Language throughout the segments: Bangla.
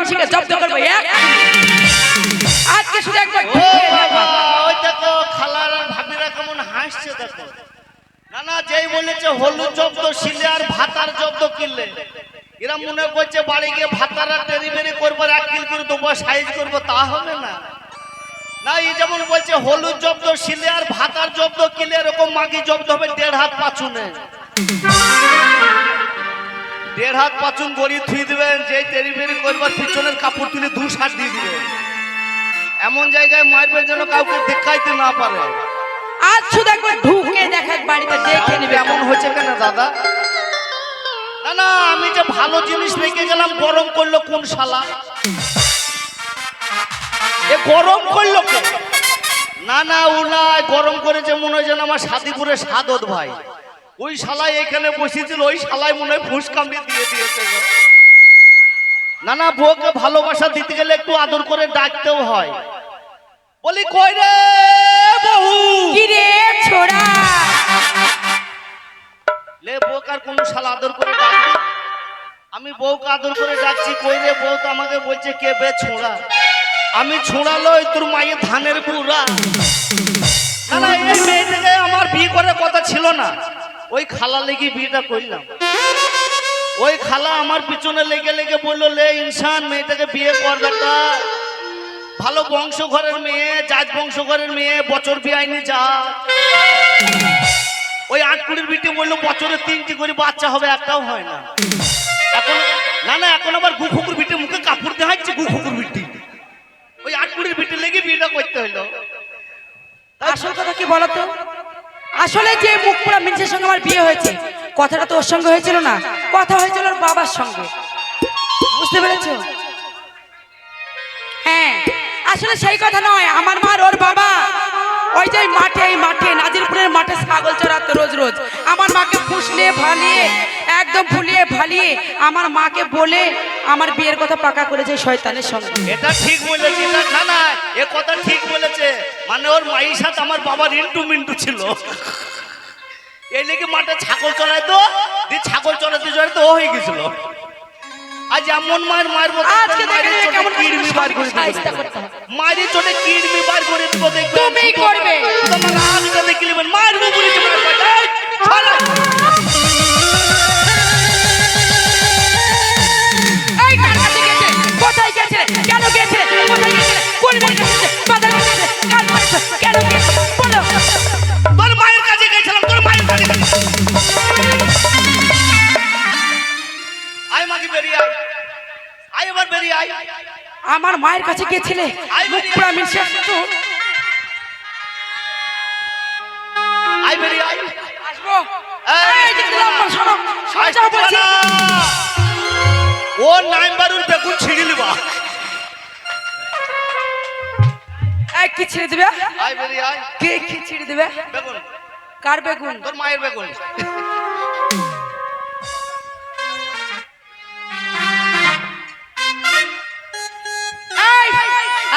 মিনসিকে জব্দ করবো আজকে শুধু একবার ওই দেখো খালার আর ভাবিরা কেমন হাসছে দেখো। না না, যেই বলেছে হলুদ জব্দ শিলে আর ভাতার জব্দ কিনলে, এরা মনে করছে বাড়ি গিয়ে ভাতারা ডেলিভারি করবো, 1 কিল করে দেবো, সাইজ করবো, তা হবে না। না, এই যেমন বলছে হলুদ জব্দ শিলে আর ভাতার জব্দ কিনলে, এরকম মাগি জব্দ হবে 1.5 হাত পাচুনে। 1.5 হাত পাচুন গড়ি থুই দিবেন, যেই ডেলিভারি করবার পিছনের কাপড় তুলে 2 শাট দিয়ে দিবেন। এমন জায়গায় মারবেন যেন কাউকে দেখাইতে না পারে। আজ শুধু একবার ঢুকে দেখাক বাড়িতে দেখে নেবে এমন হচ্ছে কেন দাদা? না না, আমি যে ভালো জিনিস রেখে গেলাম, গরম করলো কোন শালা? এ গরম করলো কে? না না, উনাই গরম করেছে মনে হয় যেন আমার সাদিপুরে সাদত ভাই। ওই শালাই এখানে বসেছিল, ওই শালাই মনে হয় ফুস কামড়ে দিয়ে দিয়েছে গো। না না, বউকে ভালোবাসা দিতে গেলে একটু আদর করে ডাকতেও হয়। বলি কই রে বহু, কি রে ছোড়া? লে বউকে আর কোন শালা আদর করে ডাকবি? আমি বউকে আদর করে ডাকছি, কই রে বউ? তো আমাকে বলছে কে বে ছোড়া। আমি ছোড়ালো তোর মায়ের ধানের বুড়া। না না, এই মেয়েটাকে আমার বিয়ে করার কথা ছিল না, ওই খালা লেগে বিয়েটা করলাম। ওই খালা আমার পিছনে লেগে লেগে বললো, লে ইনসান মেয়েটাকে বিয়ে কর বেটা, ভালো বংশ ঘরের মেয়ে, জাত বংশ ঘরের মেয়ে, বছর বিয়াইনি যা। ওই 8 কুড়ির বিটি বললো বছরে 3টি করে বাচ্চা হবে, একটাও হয় না এখন। না না, এখন আবার গুখুকুর বিটি মুখে কাপড় দেখাচ্ছে, গুখুকুর বিটি। ওই 8 কুড়ির বিটি লেগে বিয়েটা করতে হইলো। আসল কথা কি বলতো? আসলে যে মুখ পোড়া মিনসের সঙ্গে আমার বিয়ে হয়েছে, কথাটা তো ওর সঙ্গে হয়েছিল না, কথা হয়েছিল ওর বাবার সঙ্গে। বুঝতে পেরেছো? হ্যাঁ, আসলে সেই কথা নয়। আমার মা আর ওর বাবা ওই যে মাঠে নাজিরপুরের মাঠে ছাগল চড়াতো রোজ রোজ। আমার মাকে ফুসলিয়ে ভালিয়ে, একদম ফুলিয়ে ভালিয়ে আমার মাকে বলে আমার বিয়ের কথা পাকা করেছে শয়তানের সঙ্গে। এটা ঠিক বলেছে। না না, এ কথা ঠিক বলেছে। মানে ওর মায়ের সাথে আমার বাবার ইন্টু মিন্টু ছিল। এই লেগে মাঠে ছাগল চড়াইতো, দিয়ে ছাগল চড়াতে ও হয়ে গেছিল। আজ এমন মায়ের আজকে দেখেন কেমন কিড়মি বার করে দিতে, মায়ের চোটে কিড়মি বার করে দিব, দেখবে তুমি করবে। তোমার আগটা দেখে নেবেন, মারবো বলে তোমার পাঠাই শালা। এই কার কাছে গেছে? কোথায় গেছে? কেন গেছে? কোথায় গেছে? কোন মেয়ের কাছে গেছে? বাজারে গেছে? কার কাছে? কেন গেছে? বলো। তোর মায়ের কাছে গেছিলাম, তোর মায়ের কাছে গেছিলাম। আয় মাগি বেরিয়ে আয়, আয় এবার বেরিয়ে আয়। আমার মায়ের কাছে গেছিলে? মুখ পোড়া মিনসে তো। আয় বেরিয়ে আয়। আসবো। এই যে লম্বা শোনো, সোজা বলছি। ও নাইমবারুর বেগুন ছিঁড়ি লিবা। এই কি ছিঁড়ে দিবে? আয় বেরিয়ে আয়। কে কি ছিঁড়ে দিবে? বেগুন, কার বেগুন? তোর মায়ের বেগুন।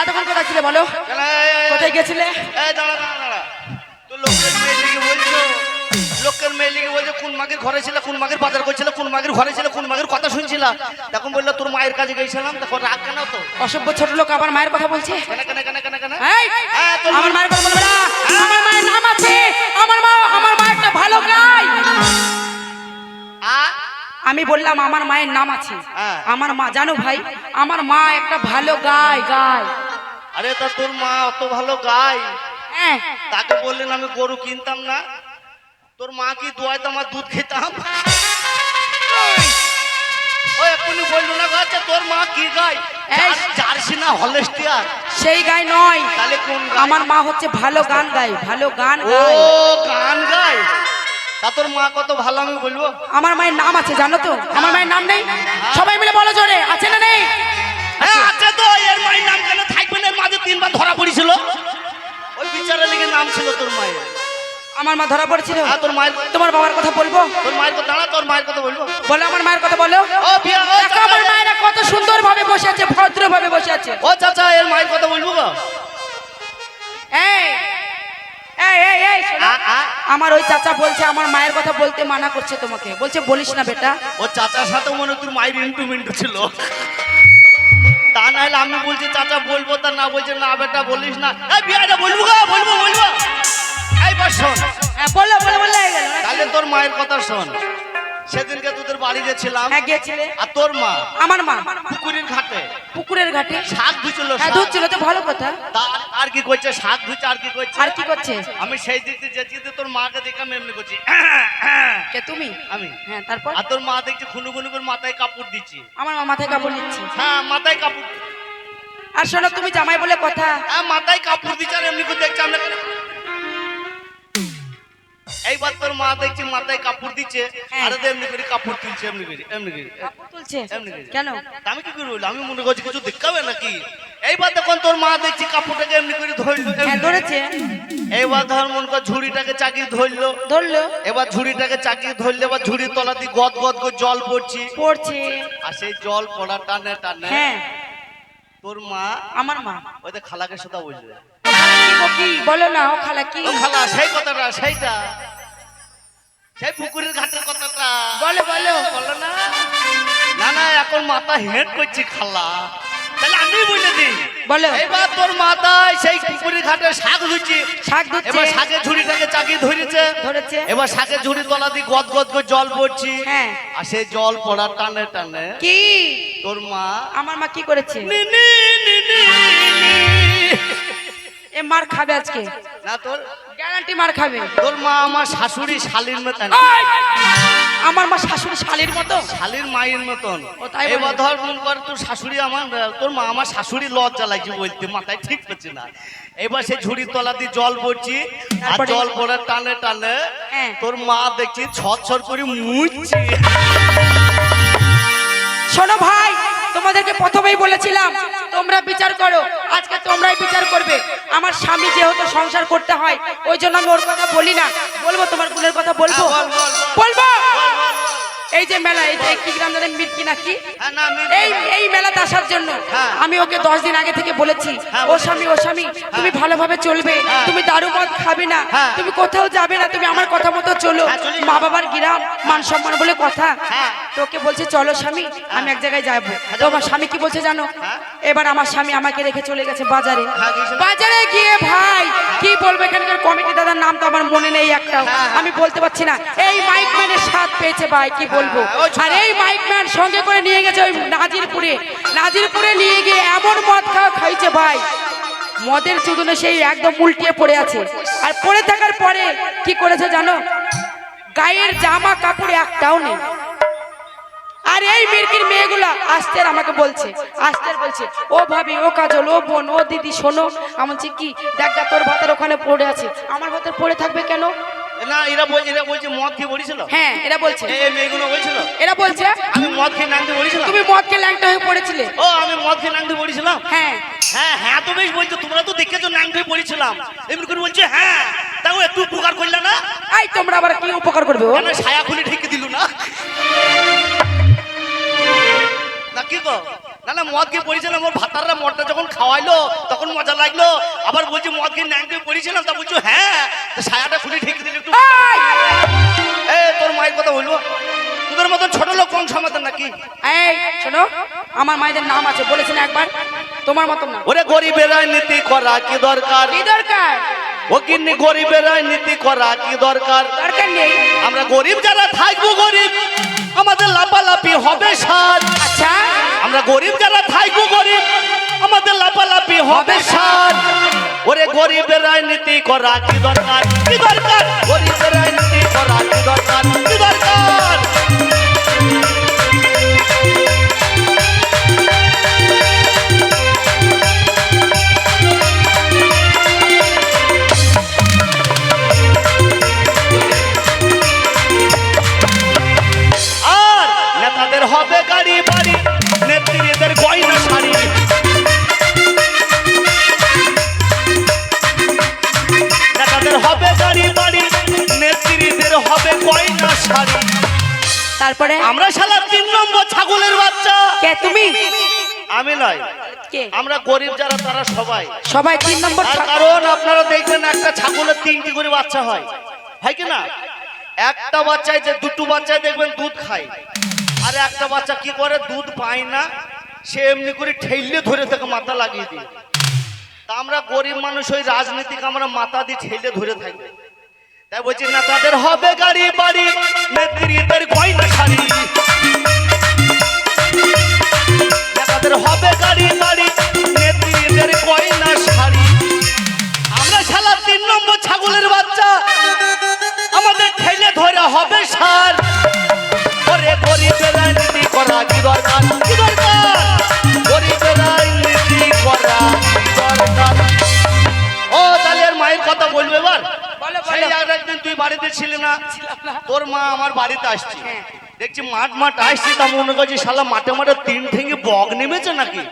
এতক্ষণ কোথায় ছিলে বলো? কোথায় গেছিলে? এই দাঁড়া দাঁড়া দাঁড়া, তো লোকের মেয়ে লিখে বলছো, লোকের মেয়ে লিখে বলছো কোন মাগের ঘরে ছিল, কোন মাগের বাজার করছিল, কোন মাগের ঘরে ছিল, কোন মাগের কথা শুনছিল। তখন বললো তোর মায়ের কাছে গেছিলাম, তখন রাগ কেন তো? অসভ্য ছোট লোক আবার মায়ের কথা বলছে। কেন কেন কেন কেন কেন? এই, আমার মায়ের কথা বলবে না। আমার মায়ের নাম আছে, আমার মা একটা ভালো গায়। আমি বললাম আমার মায়ের নাম আছে। আমার মা, জানো ভাই, আমার মা একটা ভালো গায়। আরে তা তোর মা অত ভালো গায়, হ্যাঁ, তাকে বললেন আমি গরু কিনতাম না? তোর মা কি দোয়াইতো আমার দুধ খেতাম? ওই এখনই বললো না গাছে তোর মা কি গায়? জার্সি না হলস্টিয়ার? সেই গায় নয়, তাহলে কোন গায়? আমার মা হচ্ছে ভালো গান গায়, ভালো গান ও গায়। গান গায়? তা তোর মা কত ভালো আমি বলবো? আমার মায়ের নাম আছে জানো তো? আমার মায়ের নাম নেই? সবাই মিলে বলো জোরে, আছে না নেই? হ্যাঁ আছে তো। এর মায়ের নাম কেন থাকবে না? এর মাঝে 3 বার ধরা পড়েছিল, ওই বিচারের লেগে নাম ছিল তোর মায়ের। আমার মা ধরা পড়েছিল। হ্যাঁ, তোর মায়ের, তোমার বাবার কথা বলবো? তোর মায়ের কথা দাঁড়া, তোর মায়ের কথা বলবো। বলো আমার মায়ের কথা বলো। ও বিয়া, ও দেখো আমার মায়েরা কত সুন্দর ভাবে বসে আছে, ভদ্র ভাবে বসে আছে। ও চাচা, এর মায়ের কথা বলবো গো। এই এই এই এই শোনো, আমার ওই চাচা বলছে আমার মায়ের কথা বলতে মানা করছে তোমাকে, বলছে বলিস না বেটা। ও চাচার সাথে মনে তোর মায়ের ইন্টু মিন্টু ছিল। তা নাহলে আমি বলছি চাচা বলবো, তা না বলছে না বেটা বলিস না। এই বিয়াটা বলবো গো, বলবো বলবো। এই বস শোন, হ্যাঁ বললো বলে বলে হয়ে গেল। তাহলে তোর মায়ের কথা শোন। সেদিনকে তোদের বাড়ি গেছিলাম, হ্যাঁ গিয়েছিলে। আর তোর মা আমার মা পুকুরের ঘাটে পুকুরের ঘাটে শাক ধুছিল। হ্যাঁ ধুচ্ছিল তো, ভালো কথা। আর কি করছে? শাক ধুচ্ছে। আর কি করছে? আর কি করছে? আমি সেই দিক দিয়ে যেতে তোর মাকে দেখে আমি এমনি করছি। কে তুমি? আমি। হ্যাঁ তারপর? আর তোর মা দেখছি খুনু খুনু করে মাথায় কাপড় দিচ্ছি। আমার মা মাথায় কাপড় দিচ্ছে। হ্যাঁ মাথায় কাপড়। আর শোনো, তুমি জামাই বলে কথা। হ্যাঁ মাথায় কাপড় দিচ্ছে আর এমনি করে দেখছি আমরা। এইবার তোর মা দেখছি মাথায় কাপড় দিচ্ছে আর এমনি করে কাপড় তুলছে, এমনি করে এমনি করে কাপড় তুলছে এমনি করে। কেন? তা আমি কি করবো? আমি মনে করছি কিছু দেখাবে নাকি। এইবার তখন তোর মা দেখছি কাপড়টাকে এমনি করে ধরলো। হ্যাঁ ধরেছে। এইবার ধর মন কর ঝুড়িটাকে চাকিয়ে ধরলো। ধরলো। এবার ঝুড়িটাকে চাকিয়ে ধরলে এবার ঝুড়ির তলা দিয়ে গদ গদ করে জল পড়ছে। পড়ছে। আর সেই জল পড়া টানে টানে হ্যাঁ তোর মা, আমার মা ওদের খালাকে সাথে বলবে। কি বলো না, ও খালা কি? ও খালা সেই কথাটা, সেইটা সেই পুকুরের ঘাটের কথাটা বলো বলো। বলো না। না না এখন মাথা হেড করছি খালা, তাহলে আমি বলে দিই। বলো। এবার তোর মাথায় সেই পুকুরের ঘাটে শাক ধুচ্ছি। শাক ধুচ্ছে। এবার শাকের ঝুড়িটাকে চাকিয়ে ধরেছে। ধরেছে। এবার শাকের ঝুড়ি তলা দিয়ে গদ গদ করে জল পড়ছি। হ্যাঁ। আর সেই জল পড়া টানে টানে কি তোর মা, আমার মা কি করেছে? নি নি নি নি নি। এ মার খাবে আজকে, না তোর গ্যারান্টি মার খাবে। তোর মা আমার শাশুড়ি শালীর মতন। আমার মা শাশুড়ি শালির মতো, শালীর মায়ের মতন। ও তাই বলে? এবার ধর মন কর তোর শাশুড়ি আমার, তোর মা আমার শাশুড়ি লজ্জা লাগছে বলতে, মাথায় ঠিক হচ্ছে না। এবার সেই ঝুড়ির তলা দিয়ে জল পড়ছি আর তারপরে? জল পড়ার টানে টানে হ্যাঁ। তোর মা দেখছি ছট করে মুছছে। শোনো ভাই, তোমাদেরকে প্রথমেই বলেছিলাম তোমরা বিচার করো, আজকে তোমরাই বিচার করবে। আমার স্বামী যেহেতু সংসার করতে হয় ওই জন্য আমি ওর কথা বলি না। বলবো তোমার গুণের কথা বলবো, বল, বল, বল। বলবো। বল, বল, বল। এই যে মেলা, এই যে কি গ্রাম জানেন, মির্কি নাকি, হ্যাঁ, না, এই এই মেলাতে আসার জন্য হ্যাঁ। আমি ওকে 10 দিন আগে থেকে বলেছি, হ্যাঁ, ও স্বামী ও স্বামী তুমি ভালোভাবে চলবে, হ্যাঁ। তুমি দারু মদ খাবে না, হ্যাঁ। তুমি কোথাও যাবে না, তুমি আমার কথা মতো চলো। হ্যাঁ, চলি। মা বাবার গ্রাম, মান সম্মান বলে কথা। হ্যাঁ। তোকে বলছে চলো স্বামী, আমি এক জায়গায় যাবো। তো আমার স্বামী কি বলছে জানো? হ্যাঁ। এবার আমার স্বামী আমাকে রেখে চলে গেছে বাজারে। হ্যাঁ, গিয়েছিল। বাজারে গিয়ে ভাই কি বলবো, এখানকার কমিটি দাদার নাম তো আমার মনে নেই একটাও, হ্যাঁ। আমি বলতে পারছি না। এই মাইকম্যানের স্বাদ পেয়েছে ভাই, কি বলবো। হ্যাঁ, ওই ছোট- আর এই মাইকম্যান সঙ্গে করে নিয়ে গেছে ওই নাজিরপুরে নিয়ে গিয়ে এমন মদ খাইছে ভাই, মদের চুদনে সেই একদম উল্টিয়ে পড়ে আছে। আর পড়ে থাকার পরে কি করেছে জানো? গায়ের জামা কাপড় একটাও নেই। আর এই মির্কির মেয়েগুলা আসতে আমাকে বলছে, ও ভাবি, ও কাজল, ও বোন, ও দিদি শোনো। আমি বলছি কি, দেখ গা তোর ভাতের ওখানে পড়ে আছে। আমার ভাতের পড়ে থাকবে কেন? না এরা বলছে মদ খেয়ে বলেছিল। হ্যাঁ এরা বলছে, এই মেয়েগুলো বলছিল এরা বলছে আমি মদ খেয়ে নাংতে বলেছিলাম। তুমি মদকে ল্যাংটা হয়ে পড়েছিলে। ও আমি মদ খেয়ে নাংতে বলেছিলাম। হ্যাঁ হ্যাঁ হ্যাঁ তো বেশ বলছো, তোমরা তো দেখেছো নাংতে বলেছিলাম। এমনি করে বলছে হ্যাঁ, তাও একটু উপকার করলে না। এই তোমরা আবার কি উপকার করবে? ও কেন ছায়া খুলে ঢেকে দিল না? না কি গো? না না মদ খেয়ে পড়েছিলাম, ওর ভাতাররা মদটা যখন খাওয়াইলো তখন মজা লাগলো। আবার বলছি মদ খেয়ে নাংতে পড়েছিলাম, তা বলছো হ্যাঁ, তো ছায়াটা খুলে ঢেকে দিল একটু। এ তোর মায়ের কথা বলবো, তোদের মতন ছোট লোক কম সমাধান নাকি? এই শোনো, আমার মায়েদের নাম আছে, বলেছেন একবার, তোমার মতন না। ওরে গরিবের রাজনীতি করা কি দরকার? কি দরকার? ও কিন্নি গরিবের রাজনীতি করা কি দরকার? দরকার নেই। আমরা গরিব যারা থাকবো গরিব, আমাদের লাপালাপি হবে সার। আচ্ছা আমরা গরিব যারা থাকবো গরিব, আমাদের লাপালাপি হবে সার। ওরে গরিবের রাজনীতি করা কি দরকার? কি দরকার? গরিবের রাজনীতি করা কি দরকার? কি দরকার? আর নেতাদের হবে গাড়ি বাড়ি, নেত্রীদের গয়না শাড়ি। নেতাদের হবে গাড়ি বাড়ি, নেত্রীদের হবে গয়না শাড়ি। তারপরে আমরা শালা 3 নম্বর ছাগলের বাচ্চা। কে তুমি? আমি নয়, কে? আমরা গরিব যারা তারা সবাই। সবাই 3 নম্বর তার কারণ আপনারা দেখবেন একটা ছাগলের 3টি করে বাচ্চা হয়, হয় কি না? একটা বাচ্চায় যে দুটো বাচ্চায় দেখবেন দুধ খায়, আর একটা বাচ্চা কি করে দুধ পায় না, সে এমনি করে ঠেললে ধরে তাকে মাথা লাগিয়ে দিই। তা আমরা গরিব মানুষ, ওই রাজনীতিকে আমরা মাথা দিয়ে ঠেলে ধরে থাকবো। তাই বলছি না, তাদের হবে গাড়ি বাড়ি, নেত্রীদের গয়না শাড়ি, তাদের হবে গাড়ি বাড়ি, নেত্রীদের গয়না শাড়ি। আমরা শালা 3 নম্বর ছাগলের বাচ্চা, আমাদের ঠেলে ধরে হবে সার। ওরে গরিবের রাজনীতি করা কি দরকার, কি দরকার, গরিবের রাজনীতি করা দরকার। ও তাহলে আর মায়ের কথা বলবে এবার। বলো, সেই বলো। আর একদিন তুই বাড়িতে ছিলি না, তোর মা আমার বাড়িতে আসছে, হ্যাঁ। দেখছি মাঠ আসছি, তা মনে করছি শালা মাঠে 3 ঠেঙ্গে বক নেমেছে নাকি।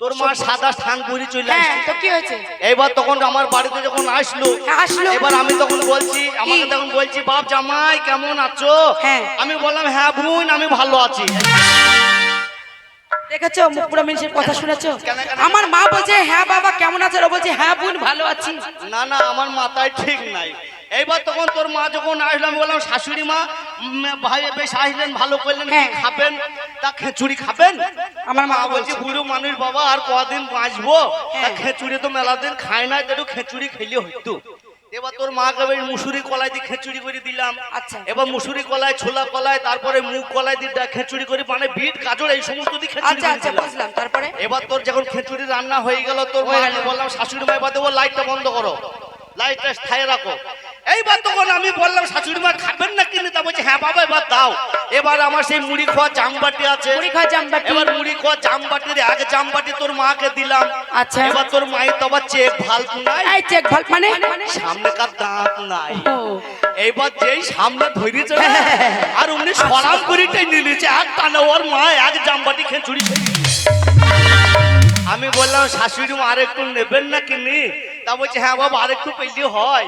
তোর মা সাদা স্থান করে চলে হ্যাঁ, আসছে। তো কি হয়েছে? এইবার তখন আমার বাড়িতে যখন আসলো, আসলো। এবার আমি তখন বলছি, আমাকে তখন বলছি, বাপ জামাই কেমন আছো? হ্যাঁ। আমি বললাম হ্যাঁ বোন আমি ভালো আছি। দেখেছো মুখ পুরো মানুষের কথা শুনেছো? কেন, কেন? আমার মা বলছে হ্যাঁ বাবা কেমন আছো, ও বলছে হ্যাঁ বোন ভালো আছি। না না, আমার মাথায় ঠিক নাই। এইবার তখন তোর মা যখন আসলো, আমি বললাম শাশুড়ি মা ভাই বেশ আসলেন, ভালো করলেন, কি হ্যাঁ। খাবেন? তা খেচুড়ি খাবেন? আমার মা বলছি বলছে বুড়ো মানুষ বাবা আর কদিন বাঁচবো, তা হ্যাঁ। খেচুড়ি তো মেলা দিন খায় না, একটু খেচুড়ি খেলে হইতো। এবার তোর মাকে বেশ মুসুরি কলাই দিয়ে খেচুড়ি করে দিলাম। আচ্ছা। এবার মুসুরি কলাই, ছোলা কলাই, তারপরে মুগ কলাই দিয়ে খেচুড়ি করে, মানে বিট গাজর এই সমস্ত দিয়ে খেচুড়ি আচ্ছা করে আচ্ছা দিলাম। বুঝলাম। তারপরে এবার তোর যখন খেচুড়ি রান্না হয়ে গেল, তোর হয়ে মাকে গেল। বললাম শাশুড়ি মা এবার দেবো লাইটটা বন্ধ করো, লাইটটা স্থায়ী রাখো। এইবার তখন আমি বললাম শাশুড়ি মা খাবেন না কিনে, তা বলছে হ্যাঁ বাবা এবার দাও। এবার আমার সেই মুড়ি খাওয়া জামবাটি আছে, মুড়ি খাওয়া জামবাটি। এবার মুড়ি খাওয়া জামবাটির এক জামবাটি তোর মাকে দিলাম। আচ্ছা। এবার তোর মায়ের তো আবার চেক ফালতু নাই, এই চেক ভাল মানে সামনেকার দাঁত নাই। ও এইবার যেই সামনে ধরেছে না, আর উনি সরাম করে টেনে নিয়েছে, এক টানে ওর মা এক জামবাটি খেচুড়ি খেয়ে দিয়েছে। আমি বললাম শাশুড়ি মা আর একটু নেবেন না কিনি, তা বলছে হ্যাঁ বাবা আর একটু পেলে হয়।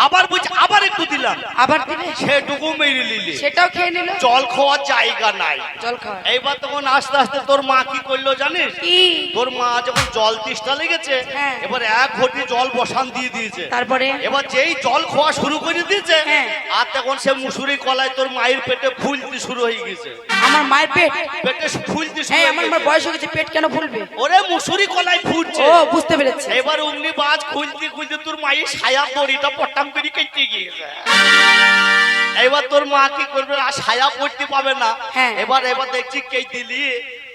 আবার বলছে আবার একটু দিলাম, আবার দিলে সেটুকু মেরে নিলি, সেটাও খেয়ে নিল। জল খাওয়ার জায়গা নাই। জল খাওয়া এইবার তখন আস্তে আস্তে তোর মা কি করলো জানিস? কি? তোর মা যখন জল তেষ্টা লেগেছে, হ্যাঁ। এবার 1 ঘটি জল বসান দিয়ে দিয়েছে। তারপরে এবার যেই জল খাওয়া শুরু করে দিয়েছে, হ্যাঁ। আর তখন সে মুসুরি কলাই তোর মায়ের পেটে ফুলতে শুরু হয়ে গেছে, আমার মায়ের পেট, পেটে ফুলতে শুরু হ্যাঁ হয়ে আমার গেছে। মার বয়স হয়ে গেছে, পেট কেন ফুলবে? ওরে মুসুরি কলাই ফুটছে। ও বুঝতে পেরেছি। এবার অমনি বাজ খুলতে খুলতে তোর মায়ের ছায়া দড়িটা পটাম করে কেটে গিয়েছে। এবার তোর মা কি করবে, আর ছায়া পড়তে পাবে না। হ্যাঁ। এবার দেখছি কে দিলি,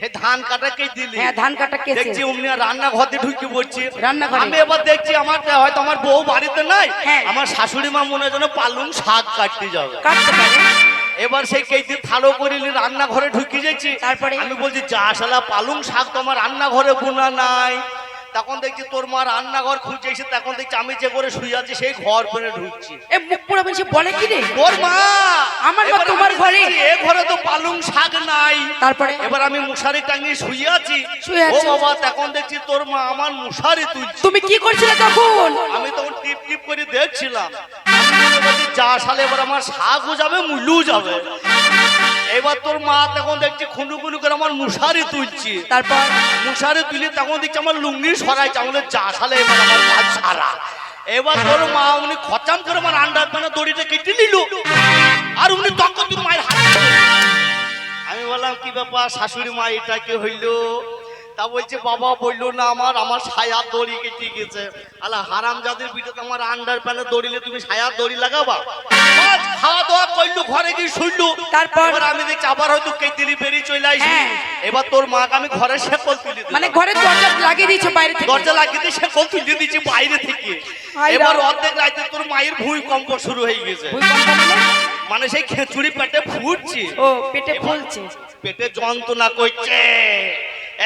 হে ধান কাটা কে দিলি? হ্যাঁ ধান কাটা কেছে। দেখছি অমনি রান্নাঘরে ঢুকে পড়ছি। রান্নাঘরে? আমি এবার দেখছি আমার হয়তো আমার বউ বাড়িতে নাই, হ্যাঁ। আমার শাশুড়ি মা মনে হয় যেন পালং শাক কাটতে যাবে। কাটতে পারে। এবার সেই কেজি থালো করে নিয়ে রান্নাঘরে ঢুকে যাচ্ছি। তারপরে? আমি বলছি যা শালা পালং শাক তো আমার রান্নাঘরে বোনা নাই। তখন দেখছি তোর মা রান্নাঘর খুঁজে এসে, তখন দেখছি আমি যে করে শুয়ে আছি সেই ঘর করে ঢুকছি। এ মুখ পুরো মানুষ বলে কি রে? তোর মা আমার মা এবার তোমার আমি ঘরে? দেখছি, এ ঘরে তো পালং শাক নাই। তারপরে? এবার আমি মশারি টাঙিয়ে শুয়ে আছি। শুয়ে ও আছো? বাবা, তখন দেখছি তোর মা আমার মশারি তুলছে। তুমি কি করছিলে তখন? আমি তখন টিপ টিপ করে দেখছিলাম। আমি মনে করছি, যা সালে এবার আমার শাকও যাবে, মুলু যাবে। এবার তোর মা তখন দেখছি খুনু খুনু করে আমার মশারি তুলছি। তারপর মশারি তুলে তখন দেখছি আমার লুঙ্গি সরাইছে। আমাদের যা সালে এবার আমার কাজ সারা। এবার তোর মা উনি খচাম করে আমার আন্ডার প্যানে দড়িটা কেটে নিল, আর উনি তখন তোর মায়ের হাত ধরে। আমি বললাম কি ব্যাপার শাশুড়ি মা, এটা কি হইলো? তা বলছে বাবা বললো না, আমার ছায়ার দড়ি কেটে গেছে। আলা হারাম জাদের ভিতরে আমার আন্ডার প্যানে দড়িলে তুমি ছায়ার দড়ি লাগাবা? বাস, খাওয়া দাওয়া করলু, ঘরে গিয়ে শুনলু। তারপর? এবার আমি দেখছি আবার হয়তো কেটে বেরিয়ে চলে আসি। হ্যাঁ। এবার তোর মাকে আমি ঘরে শেকল তুলে দিলাম। মানে ঘরে দরজা লাগিয়ে দিয়েছো বাইরে থেকে? দরজা লাগিয়ে দিয়ে শেকল তুলে দিয়েছি বাইরে থেকে। হায় এবার রাম। অর্ধেক রাতে তোর মায়ের ভূমিকম্প শুরু হয়ে গেছে। ভূমিকম্প মানে? মানে সেই খেচুড়ি পেটে ফুটছে, ও পেটে ফুলছে। পেটে যন্ত্রণা করছে।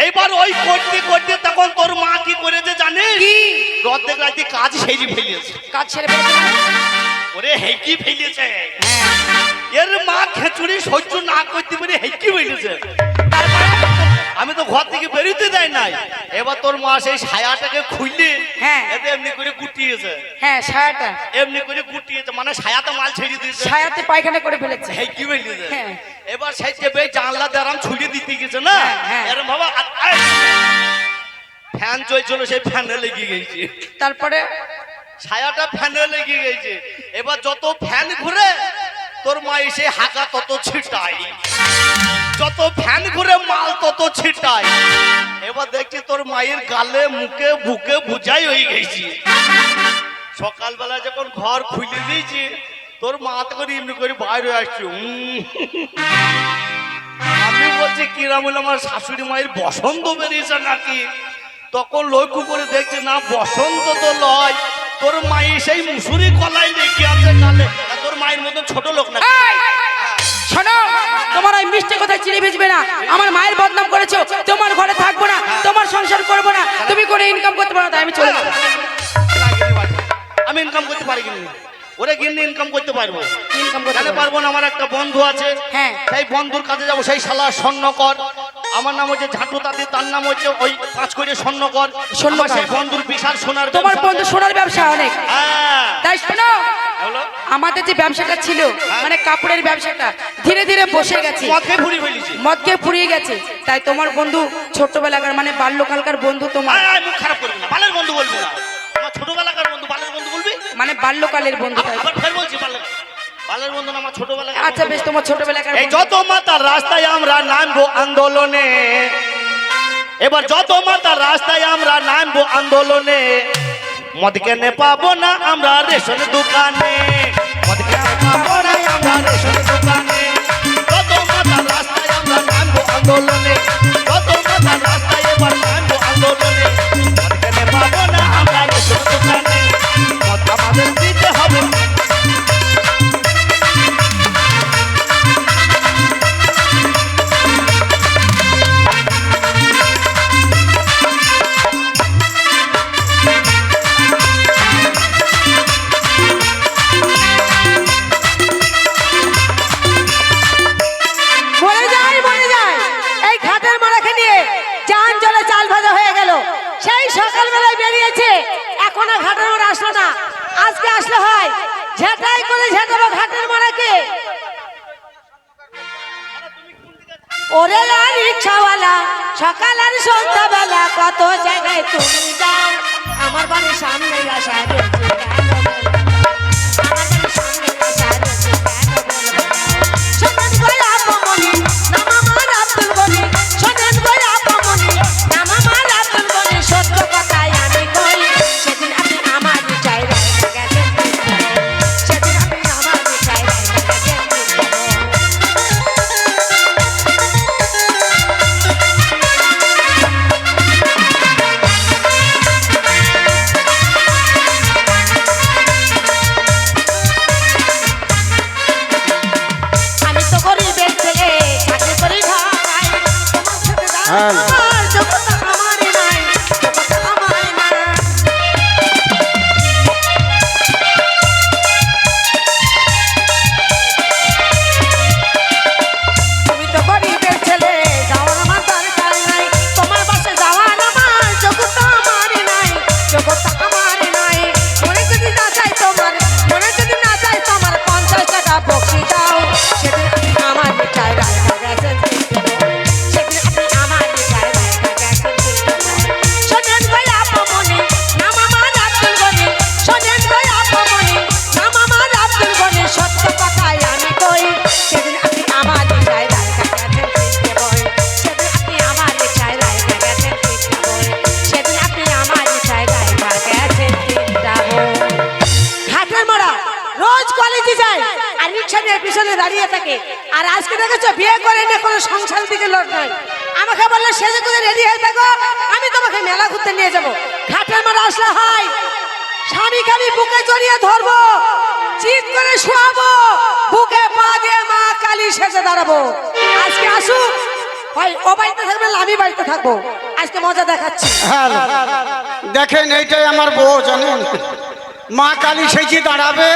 এইবার ওই করতে করতে তখন তোর মা কি করেছে জানিস? কি? অর্ধেক রাতে কাজ সেরে ফেলেছে। কাজ ছেড়ে ফেলেছে মানে? ওরে হেঁকি ফেলেছে। হ্যাঁ। এর মা খেচুড়ি সহ্য না করতে পারে হেঁকি ফেলেছে। তারপরে? আমি তো ঘর থেকে বেরোতে দেয় নাই। এবার তোর মা সেই ছায়াটাকে খুললে, হ্যাঁ। এতে এমনি করে গুটিয়েছে, হ্যাঁ ছায়াটা এমনি করে গুটিয়েছে, মানে ছায়াতে মাল ছেড়ে দিয়েছে, ছায়াতে পায়খানা করে ফেলেছে। হেঁকি ফেলেছে। হ্যাঁ। এবার সেই চেপে জানলা দ্বারাম ছুড়ে দিতে গেছে না, হ্যাঁ, হ্যাঁ। এরম বাবা ফ্যান চলছিল, সেই ফ্যানে লেগে গেছে। তারপরে? ছায়াটা ফ্যানে লেগে গেছে। এবার যত ফ্যান ঘুরে তোর মা এসে হাঁকা তত ছিটাই। যত ফ্যান ঘুরে মাল তত ছিটায়। এবার দেখছি তোর মায়ের গালে মুখে বুকে বুঝাই হয়ে গেছি। সকালবেলা যখন ঘর খুলে দিয়েছি তোর মা তো করে এমনি করে বাইরে আসছি। আমি বলছি কিরাম হলো আমার শাশুড়ি মায়ের বসন্ত বেরিয়েছে নাকি। তখন লক্ষ্য করে দেখছে না বসন্ত তো লয়, তোর মাই সেই মুসুরি কলাই লেগে আছে গালে। আর তোর মায়ের মতো ছোট লোক না। শোনো, তোমার ওই মিষ্টি কথা চিনি ভিজবে না। আমার মায়ের বদনাম করেছো, তোমার ঘরে থাকবো না, তোমার সংসার করবো না, তুমি কোনো ইনকাম করতে পারো না, তাই আমি চলে যাবো। আমি ইনকাম করতে পারি কিনা? ওরে গিন্নি ইনকাম করতে পারবো। ইনকাম করতে জানে পারবো না। আমার একটা বন্ধু আছে, হ্যাঁ, সেই বন্ধুর কাছে যাবো। সেই শালা স্বর্ণকর, আমার নাম হচ্ছে ঝাঁটু তাঁতি, তার নাম হচ্ছে ওই 5 কোটি স্বর্ণকর। স্বর্ণকর। সেই বন্ধুর বিশাল সোনার তোমার ব্যবসা। বন্ধু সোনার ব্যবসা অনেক। হ্যাঁ। তাই শোনো, হলো? আমাদের যে ব্যবসাটা ছিল, মানে কাপড়ের ব্যবসাটা ধীরে ধীরে বসে গেছে, মদকে ফুরিয়ে ফেলেছি। মদকে ফুরিয়ে গেছে। তাই তোমার বন্ধু ছোটবেলাকার মানে বাল্যকালকার বন্ধু তোমার, আয়, আয়, মুখ খারাপ করবি না, বালের বন্ধু বলবি না। আমার ছোটবেলাকার বন্ধু, বালের বন্ধু বলবি? মানে বাল্যকালের বন্ধু। তাই আবার ফের বলছি বালের বন্ধু না, আমার ছোটবেলাকার। আচ্ছা বেশ, তোমার ছোটবেলাকার এই যত মাতার রাস্তায় আমরা নামবো আন্দোলনে, এবার যত মাতার রাস্তায় আমরা নামবো আন্দোলনে, মদ কেনে পাবো না আমরা রেশন দোকানে, মদ কেনে পাবো না আমরা রেশন দোকানে। যত মাতার রাস্তায় আমরা নামবো আন্দোলনে, যত মাতার রাস্তায় এবার নামবো আন্দোলনে, মদ কেনে পাবো না আমরা রেশন দোকানে, মদ আমাদের দিতে হবে। মরে যায় এই ঘাটের মারাকে নিয়ে জান জলে চাল ভাজা হয়ে গেল। সেই সকালবেলায় বেরিয়েছে, এখনো ঘাটের মারা আসলো না। আজকে আসলে হয়, ঝেঁটাই করে ঝেঁটাবো ঘাটের মারাকে। ওরে রিক্সাওয়ালা, সকাল আর সন্ধ্যাবেলা কত জায়গায় তুমি যাও, আমার বাড়ির সামনে আসা রয়েছে কেন বলবো না? আমার বাড়ির সামনে আসা রয়েছে কেন বলবো না? শোনেন গো আপমনি, নাম আমার আব্দুল গনি, শোনেন গো আপমনি, নাম আমার আব্দুল গনি, সত্য কথাই আমি কই। সেদিন আপনি আমার চাই রাখা গেছেন, সেদিন আপনি আমার চাই রাখা গেছেন। আমি তো গরিবের ছেলে, চাকরি করি ঢাকায়, তোমার সাথে আমার যোগ্যতা আমারই নাই, যোগ্যতা আমারই না। তুমি তো গরিবের ছেলে, যাওয়ার আমার দরকার নাই, তোমার বাসে যাওয়ার আমার যোগ্যতা আমারই নাই, যোগ্যতা আমারই নাই। মনে যদি না চাই তোমার, মনে যদি না চাই তোমার 50 টাকা বকশি দাও, সেদিন আপনি আমার চাই রাখা গেছেন, সেদিন আপনি আমার চাই রাখা গেছেন। শোনেন ভাই আপমনি, নাম আমার আব্দুল গনি, শোনেন ভাই আপমনি, নাম আমার আব্দুল গনি, সত্য কথাই আমি কই। সেদিন আপনি আমার চাই রাখা গেছেন চিনতে বই, সেদিন আপনি আমার চাই রাখা গেছেন চিনতে বই, সেদিন আপনি আমার চাই রাখা গেছেন চিন্তা বই। ঘাটের মারা রোজ কলেজে যায় আর রিক্সা নিয়ে পিছনে দাঁড়িয়ে থাকে। আর আজকে দেখেছো বিয়ে করে নিয়ে কোনো সংসার দিকে লোক নয়। আমাকে বললো সেজে করে রেডি হয়ে থাকো, আমি তোমাকে মেলা ঘুরতে নিয়ে যাবো। ঘাটের মারা আসলে হয়, স্বামীকে আমি বুকে জড়িয়ে ধরবো, চিৎ করে শোয়াবো, বুকে পা দিয়ে মা কালী সেজে দাঁড়াবো। আজকে আসুক, হয় ও বাড়িতে থাকবে না আমি বাড়িতে থাকবো। আজকে মজা দেখাচ্ছি। হ্যাঁ দেখেন, এইটাই আমার বউ, জানেন, মা কালী সেজে দাঁড়াবে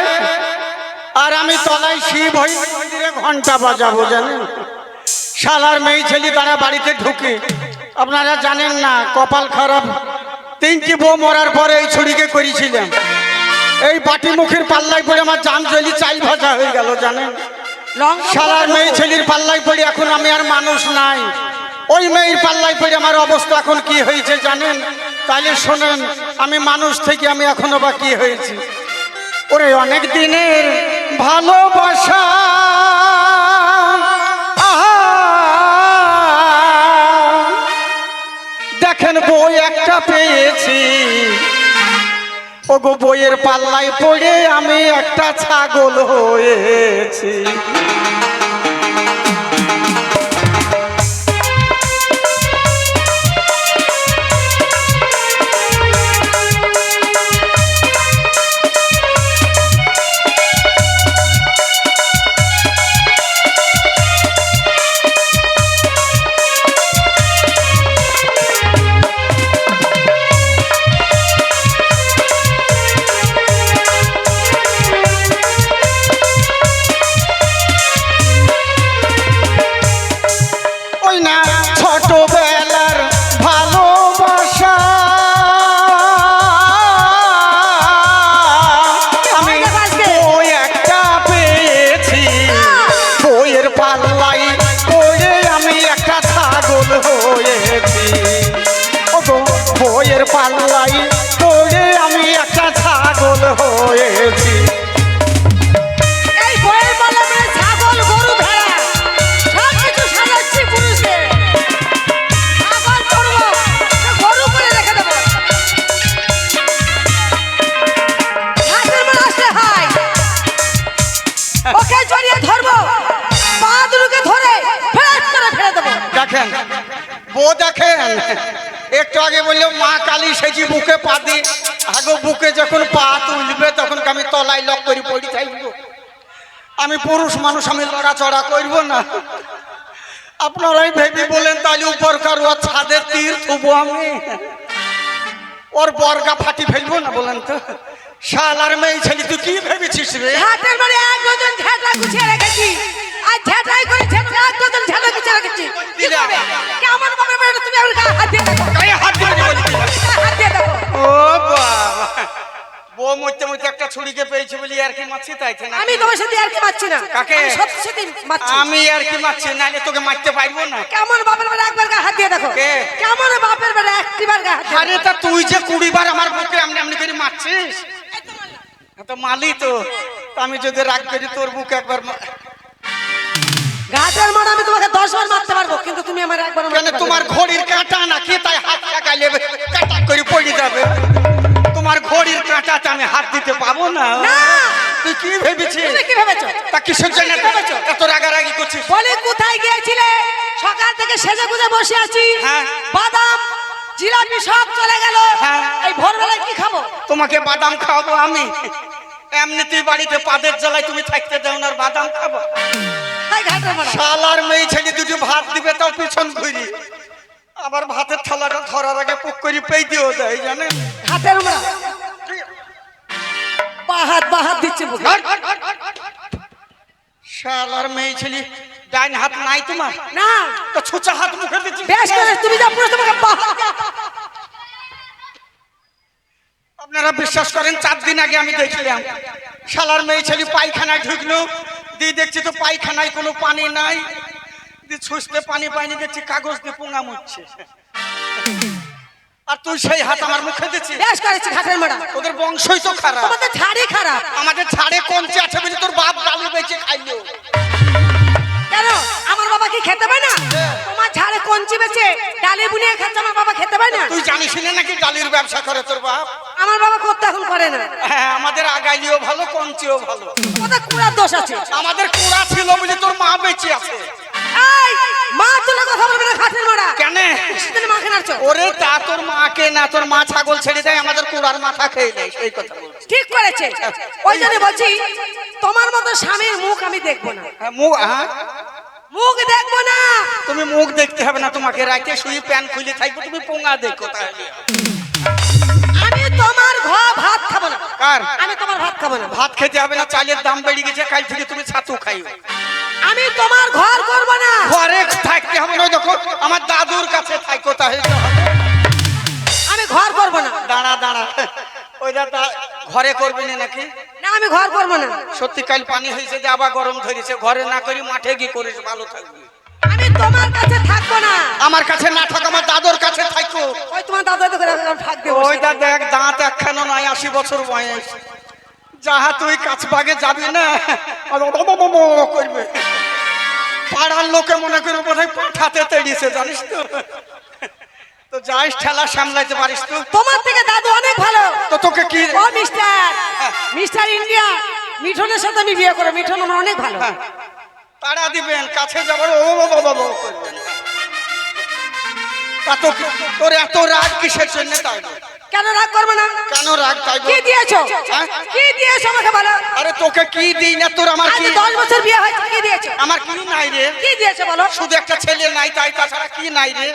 আর আমি তলায় শিব হই মন্দিরে ঘন্টা বাজাবো, জানেন। শালার মেয়ে ছেলে তারা বাড়িতে ঢুকে, আপনারা জানেন না, কপাল খারাপ, 3টি বউ মরার পরে এই ছুরিকে করেছিলাম। এই বাটি মুখের পাল্লায় পড়ে আমার জান জলি চাল ভাজা হয়ে গেল, জানেন। শালার মেয়ে ছেলের পাল্লায় পড়ে এখন আমি আর মানুষ নাই। ওই মেয়ের পাল্লায় পড়ে আমার অবস্থা এখন কি হয়েছে জানেন? তাইলে শোনেন, আমি মানুষ থেকে আমি এখনো বা কি হয়েছি। ওরে অনেক দিনের ভালোবাসা, আহা দেখেন বই একটা পেয়েছি, ওগো বইয়ের পাল্লায় পড়ে আমি একটা ছাগল হয়েছি। ওই না ছোটবেলার ভালোবাসা আমি বই একটা পেয়েছি, বইয়ের পাল্লাই পড়ে আমি একটা ছাগল হয়েছি। ওগো বইয়ের পাল্লাই পড়ে আমি একটা ছাগল হয়েছি। এই বইয়ের পাল্লা মানে ছাগল গরু ভেড়া সব কিছু সাজাচ্ছি পুরুষে। ছাগল করবো গরু করে রেখে দেবো। হাতের মারা আসলে হয় ওকে জড়িয়ে ধরবো, পা দুটোকে ধরে ফেরত করে ফেলে দেবো। দেখেন বউ দেখেন, একটু আগে বললো মা কালী সেজি বুকে পা দি, আগে বুকে যখন পা তুলবে তখন আমি তলায় লক করে পড়ি থাকবো। আমি পুরুষ মানুষ, আমি লড়াচড়া করব না। আপনারাই ভেবে বলেন তাহলে উপরকার ওর ছাদের তীর থুবো আমি, ওর বর্গা ফাটি ফেলবো না বলেন তো? শালার মেয়ে ছেলে তুই কি ভেবেছিস রে? হাতের মারে এক ডজন ঝাঁটা গুছিয়ে রেখেছি, আর ঝাঁটাই করে এক ডজন ঝাঁটা গুছিয়ে রেখেছি। কি করবে? কেমন ভাবে বেটা তুমি আমার গায়ে হাত দিয়ে দেখো, গায়ে হাত দিয়ে বলি হাত দিয়ে দেখো। ও বাবা, বউ মরতে মরতে একটা ছুরিকে পেয়েছে বলি আর কি মারছি তাই না? আমি তোমার সাথে আর কি মারছি না। কাকে? আমি সত্যি সত্যি মারছি। আমি আর কি মারছি, নাহলে তোকে মারতে পারবো না। কেমন বাপের বেটা একবার গায়ে হাত দিয়ে দেখো। কে? কেমন বাপের বেটা একটিবার গায়ে হাত দিয়ে আরে তা তুই যে 20 বার আমার বুকে এমনি এমনি করে মারছিস, তো মালি তো। আমি যদি রাগ করি তোর বুকে একবার ঘাটের মার আমি তোমাকে 10 বার মারতে পারবো, কিন্তু তুমি আমার একবার কেন? মারতে পারবে তোমার না। ঘড়ির কাঁটা নাকি তাই হাত লাগাইলে কাটা করে পড়ে যাবে? তোমার ঘড়ির কাঁটাতে আমি হাত দিতে পাবো না। না। তুই কি ভেবেছিস? তুমি কি ভেবেছো? তা কিসের জন্য এত রাগারাগি করছিস? বলি কোথায় গিয়েছিলে? সকাল থেকে সেজে গুজে বসে আছি, হ্যাঁ। বাদাম জিলাপি সব চলে গেল। হ্যাঁ। এই ভোরবেলায় কি খাবো? তোমাকে বাদাম খাওয়াবো আমি? এমনিতেই বাড়িতে পাদের জ্বালায় তুমি থাকতে দাও না, আর বাদাম খাবো? এই ঘাটের মারা শালার মেয়ে ছেলে দুটো ভাত দিবে তাও পিছন ঘুরি, আবার ভাতের থালাটা ধরার আগে পুক করে পেয়ে দিও দেয় জানেন? ঘাটের মারা বাহাত দিচ্ছে বুকে। শালার মেয়ে ছেলে ডাইন হাত নাই তোমার? না তো ছুচা হাত মুখে দিচ্ছি। বেশ করে তুমি যা পুরো তোমাকে বাহাত। আপনারা বিশ্বাস করেন 4 দিন আগে আমি দেখলাম শালার মেয়ে ছেলে পায়খানায় ঢুকলো, দিয়ে দেখছি তো পায়খানায় কোনো পানি নাই, দিয়ে ছুঁচতে পানি পাইনি, দেখছি কাগজ দিয়ে পোঙা মুছছে। আর তুই সেই হাত আমার মুখে দিচ্ছিস? বেশ করেছি ঘাটের মারা, ওদের বংশই তো খারাপ। তোমাদের ঝাড়ি খারাপ। আমাদের ছাড়ে কমছে আছে বলে তোর বাপ ডালু বেঁচে খাইলো। কেন আমার বাবা কি খেতে পায় না? তোমার ঝাড়ে কঞ্চি বেচে ডালে বুনিয়ে খাচ্ছে, আমার বাবা খেতে পায় না? তুই জানিস না নাকি ডালির ব্যবসা করে তোর বাপ? আমার বাবা করতে এখন করে না। হ্যাঁ, আমাদের আগাইলিও ভালো, কঞ্চিও ভালো। তোমাদের কুড়ার দোষ আছে। আমাদের কুড়া ছিল বলে তোর মা বেঁচে আছে। এই মা তুলে কথা বলবে না ঘাটের মারা। কেন? সেদিন মাকে নাচো। ওরে তা তোর মাকে না, তোর মা ছাগল ছেড়ে দেয়, আমাদের কুড়ার মাথা খেয়ে দেয়, সেই কথা বলছি। ঠিক করেছে। ওই জন্য বলছি তোমার মতো স্বামীর মুখ আমি দেখবো না, হ্যাঁ, মুখ দেখবো না। তুমি মুখ দেখতে হবে না, তোমাকে রাতে শুয়ে প্যান খুলে থাকবো, তুমি পোঙা দেখো তাহলে। আমি তোমার ঘর ভাত খাবো না। কার? আমি তোমার ভাত খাবো না। ভাত খেতে হবে না, চালের দাম বেড়ে গেছে, কাল থেকে তুমি ছাতু খাইও। আমি তোমার ঘর করবো না। ঘরে থাকতে হবে না, দেখো আমার দাদুর কাছে থাকো তাহলে। আমি ঘর করবো না। দাঁড়া দাঁড়া, ওই দাদা ঘরে করবি না নাকি? না আমি ঘর করবো না। সত্যি কাল পানি হয়েছে যে আবার গরম ধরেছে, ঘরে না করি মাঠে গিয়ে করিস, ভালো থাকবি। আমি তোমার কাছে থাকবো না। আমার কাছে না থাকো, আমার দাদুর কাছে থাকো। ওই তোমার দাদা তো করে থাক দেবো। ওই দাদা এক দাঁত একখানো নাই, 80 বছর বয়স। যাহা তুই কাছবাগে যাবি না আর করবে, পাড়ার লোকে মনে করে বোধহয় পাঠাতে তেড়িয়েছে, জানিস তো? তো যাইস ঠেলা সামলাইতে পারিস তো? তোমার থেকে দাদু অনেক ভালো। তো তোকে কি ও মিস্টার, মিস্টার ইন্ডিয়া, মিঠনের সাথে আমি বিয়ে করব। মিঠন আমার অনেক ভালো। হ্যাঁ, তাড়া দিবেন, কাছে যাবার ও বাবা বাবা করবেন। তা তো তোর এত রাগ কিসের জন্য তাই? কেন রাগ করবো না? কেন রাগ তাই? কি দিয়েছো? হ্যাঁ? কি দিয়েছো আমাকে বলো? আরে তোকে কি দিই না, তোর আমার আজ কি? 10 বছর বিয়ে হয়েছে, কি দিয়েছো? আমার কি নাই রে? কি দিয়েছো বলো? শুধু একটা ছেলে নাই তাই, তাছাড়া কি নাই রে?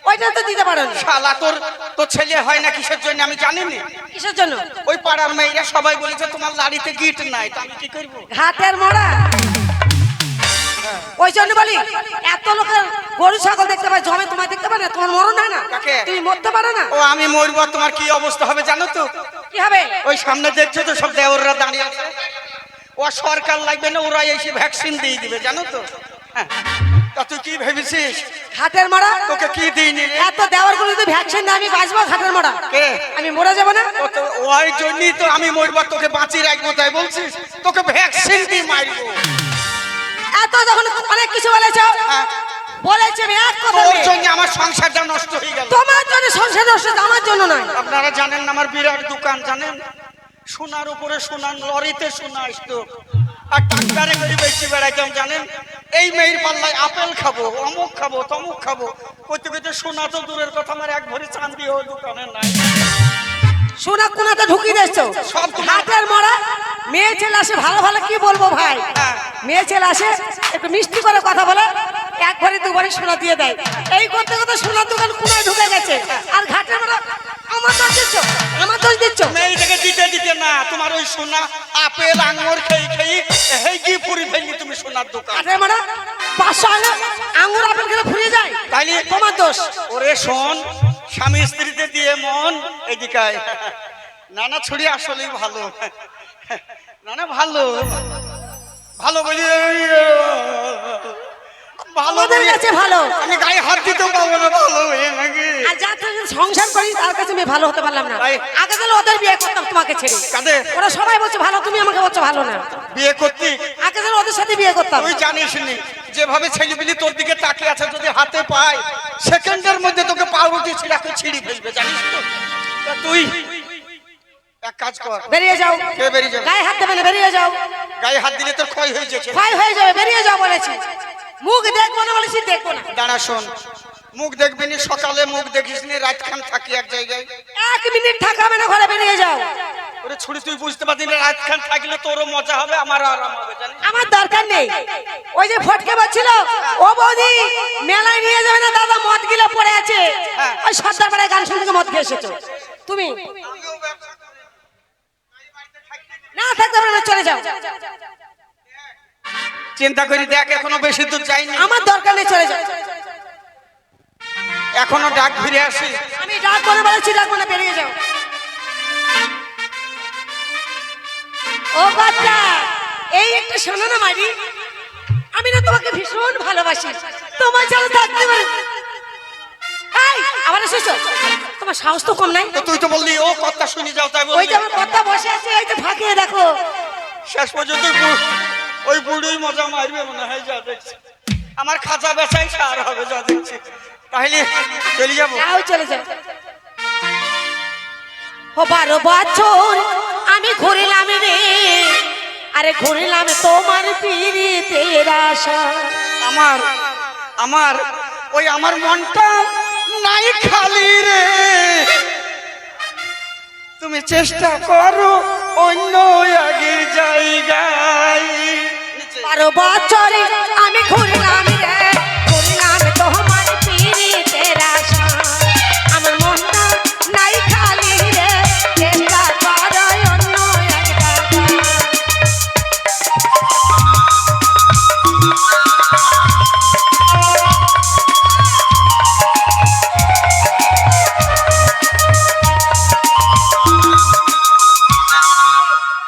ওইটা তো দিতে পারো না। শালা তোর ছেলে হয় না কিসের জন্য আমি জানি না। কিসের জন্য? ওই পাড়ার মেয়েরা সবাই বলেছে তোমার লাড়িতে গিট নাই, তা আমি কি করবো? ঘাটের মোড়া। ওই জন্য বলি এত লোকের গরু ছাগল দেখতে পাই, জমে তোমায় দেখতে পারে না, তোমার মরণ হয় না? কাকে? তুমি মরতে পারো না? ও আমি মরবো, তোমার কি অবস্থা হবে জানো তো? কি হবে? ওই সামনে দেখছো তো সব দেওররা দাঁড়িয়ে আছে, ও সরকার লাগবে না, ওরা এসে ভ্যাকসিন দিয়ে দিবে জানো তো। হ্যাঁ, তা তুই কি ভেবেছিস? ঘাটের মোড়া। তোকে কি দিইনি রে? এত দেওয়ার গুলো যদি ভ্যাকসিন দেয় আমি বাঁচবো? ঘাটের মোড়া কে? আমি মরে যাবো না? ও তো ওই জন্যই তো আমি মরবো, তোকে বাঁচিয়ে রাখবো তাই বলছিস? তোকে ভ্যাকসিন দিয়ে মারবো। এত যখন অনেক কিছু বলেছো, হ্যাঁ, বলেছি আমি এক কথা তোর নেই। জন্য আমার সংসারটা নষ্ট হয়ে গেল। তোমার জন্য সংসার নষ্ট, আমার জন্য নয়। আপনারা জানেন না আমার বিরাট দোকান, জানেন? সোনার উপরে সোনা, লরিতে সোনা আসতো, আর ট্রাক্টরে করে বেশি বেড়াইতাম জানেন। এই মেয়ের পাল্লায় আপেল খাবো, অমুক খাবো, তমুক খাবো করতে করতে সোনা তো দূরের কথা, আমার এক ভরি চাঁদি ওই দোকানে নাই। সোনা কোনাতে ঢুকিয়ে দিচ্ছো সব ঘাটের মোড়া। মেয়ে ছেলে আসে ভালো ভালো, কি বলবো ভাই? হ্যাঁ। মেয়ে ছেলে আসে একটু মিষ্টি করে কথা বলে, এক ভরি দু ভরি সোনা দিয়ে দেয়। এই করতে করতে সোনার দোকান কোনায় ঢুকে গেছে, আর ঘাটের মোড়া আমার দোষ দিচ্ছ, আমার দোষ দিচ্ছ। মেয়েটাকে দিতে দিতে না, তোমার ওই সোনা আপেল আঙুর খেয়ে খেয়ে এই কি পুরি ফেললি তুমি সোনার দোকান। ঘাটের মোড়া 500 আঙুর আপেল খেলে ফুরিয়ে যায়, তাইলে তোমার দোষ। ওরে শোন, স্বামী স্ত্রীতে দিয়ে মন এদিকে আয়। নানা ছড়ি আসলেই ভালো, নানা ভালো ভালো বলি, ভালো আমাদের বলি। কাছে ভালো, আমি গায়ে হাত দিতেও পাবো না, ভালো হয়ে নাকি? আর যার সাথে সংসার করি তার কাছে আমি ভালো হতে পারলাম না। তাই? আগে তাহলে ওদের বিয়ে করতাম তোমাকে ছেড়ে। কাদের? ওরা সবাই বলছে ভালো, তুমি আমাকে বলছো ভালো না। বিয়ে করতি? আগে তাহলে ওদের সাথে বিয়ে করতাম। তুই জানিস নি যেভাবে ছেলেপিলি তোর দিকে তাকিয়ে আছে, যদি হাতে পায় সেকেন্ডের মধ্যে তোকে পাউরুটি ছিঁড়াকে ছিঁড়ি ফেলবে, জানিস তো? তা তুই এক কাজ কর, বেরিয়ে যাও। কে বেরিয়ে যাবে? গায়ে হাত দেবে না, বেরিয়ে যাও। গায়ে হাত দিলে তোর ক্ষয় হয়ে যাচ্ছে। ক্ষয় হয়ে যাবে, বেরিয়ে যাও বলেছি। মুখ দেখবো না বলেছি, দেখবো না। দাঁড়া শোন, মুখ দেখবি নি, সকালে মুখ দেখিস নি, রাত খান থাকি এক জায়গায়। 1 মিনিট থাকাবে না ঘরে, বেরিয়ে যাও। ওরে ছুরি, তুই বুঝতে পারবি না, রাত খান থাকলে তোরও মজা হবে, আমারও আরাম হবে, জানিস? আমার দরকার নেই। ওই যে ফটকে বলছিল, ও বৌদি মেলায় নিয়ে যাবে না দাদা, মদ গিলে পড়ে আছে। হ্যাঁ। ওই সর্দার পাড়ায় গান শুনতে মদ খেয়ে এসেছো তুমি। না থাকতে পারবে না, চলে যাও। চিন্তা করি দেখ, এখনো বেশি দূর যাইনি, আমার দরকার নেই, চলে যাও। এখনো ডাক ফিরে আসি। আমি ডাক বলে বলেছি, ডাকবো না, বেরিয়ে যাও। ও বাচ্চা, এই একটা শোনো না মারি, আমি না তোমাকে ভীষণ ভালোবাসি, তোমার ছাড়া থাকতে পারি। এই আবার এসেছো? তোমার সাহস তো কম নাই। তো তুই তো বললি ও কথা শুনি যাও, তাই ওই বললি। যে আমার কথা বসে আছে, এই যে ফাঁকিয়ে দেখো। শেষ পর্যন্ত ওই বুড়োই মজা মারবে মনে হয়, যা দেখছি। আমার খাঁচা বেচাই সার হবে, যা দেখছি। তাহলে চলে যাবো। যাও, চলে যাও। ও 12 বছর আমি ঘুরিলাম রে, আরে ঘুরিলাম তোমার পিরিতের আশা। আমার আমার ওই আমার মনটা নাই খালি রে, তুমি চেষ্টা করো অন্য আগের জায়গায়। 12 বছরে আমি ঘুরিলাম রে, ঘুরিলাম তোমার পিরিতের আশা। আমার মনটা নাই খালি রে, চেষ্টা করো অন্য এক জায়গায়।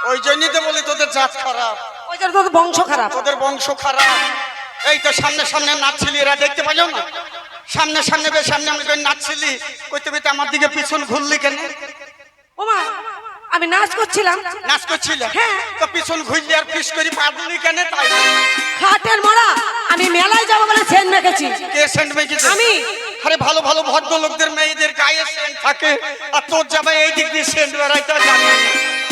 ওই জন্যই তো বলি তোদের জাত খারাপ, ওই জন্য তোর বংশ খারাপ। তোদের বংশ খারাপ। এই তো সামনে সামনে নাচছিলি, এরা দেখতে পাইও না? সামনে সামনে বেশ সামনে আমি কই নাচছিলি, কইতে কইতে আমার দিকে পিছন ঘুরলি কেন? ওমা, আমি নাচ করছিলাম। নাচ করছিলে? হ্যাঁ। তো পিছন ঘুরলি আর পিছ করি পারলি কেন? তাই খাটের মরা, আমি মেলায় যাবো বলে সেন মেখেছি। কে সেন্ট মেখেছে? আমি আরে ভালো ভালো ভদ্রলোকদের মেয়েদের গায়ে সেন্ট থাকে, আর তোর জামাই এই দিক দিয়ে সেন্ট বেড়াইতে জানি না।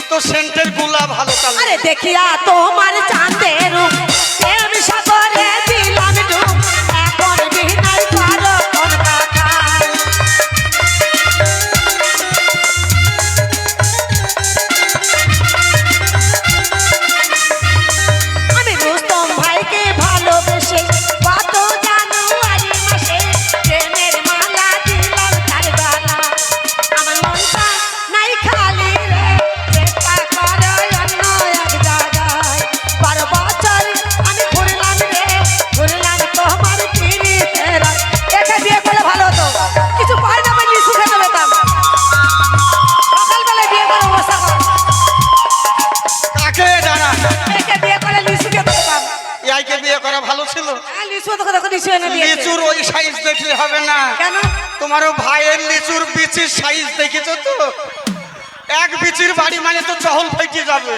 তো সেন্টের গুলা ভালো কাল। আরে দেখিয়া তোমার চাঁদের রূপ প্রেম সাগরে দিলাম ডুব এখন বিনাই করো কোন কথা আমি রুস্তম ভাইকে ভালোবেসে কত জানুয়ারি মাসে প্রেমের মালা দিলাম তার গলা আমার মনটা নাই খালি রে চেষ্টা করো অন্য এক জায়গায় 12 বছর আমি ঘুরলাম রে ঘুরলাম তোমার পিড়িতের একা বিয়ে করলে ভালো হতো কিছু পাই না আমি লিচু খেতে পেতাম সকালবেলা বিয়ে করে বসা কর কাকে জানা একা বিয়ে করে লিচু খেতে পেতাম ইয়াইকে বিয়ে করা ভালো ছিল। লিচু তো দেখো লিচু এনে দিয়েছে লিচুর ওই সাইজ দেখলে হবে না। কেন তোমারও ভাইয়ের লিচুর বিচির সাইজ দেখেছো তো? এক বিচির বাড়ি মানে তো চহল ফেটে যাবে।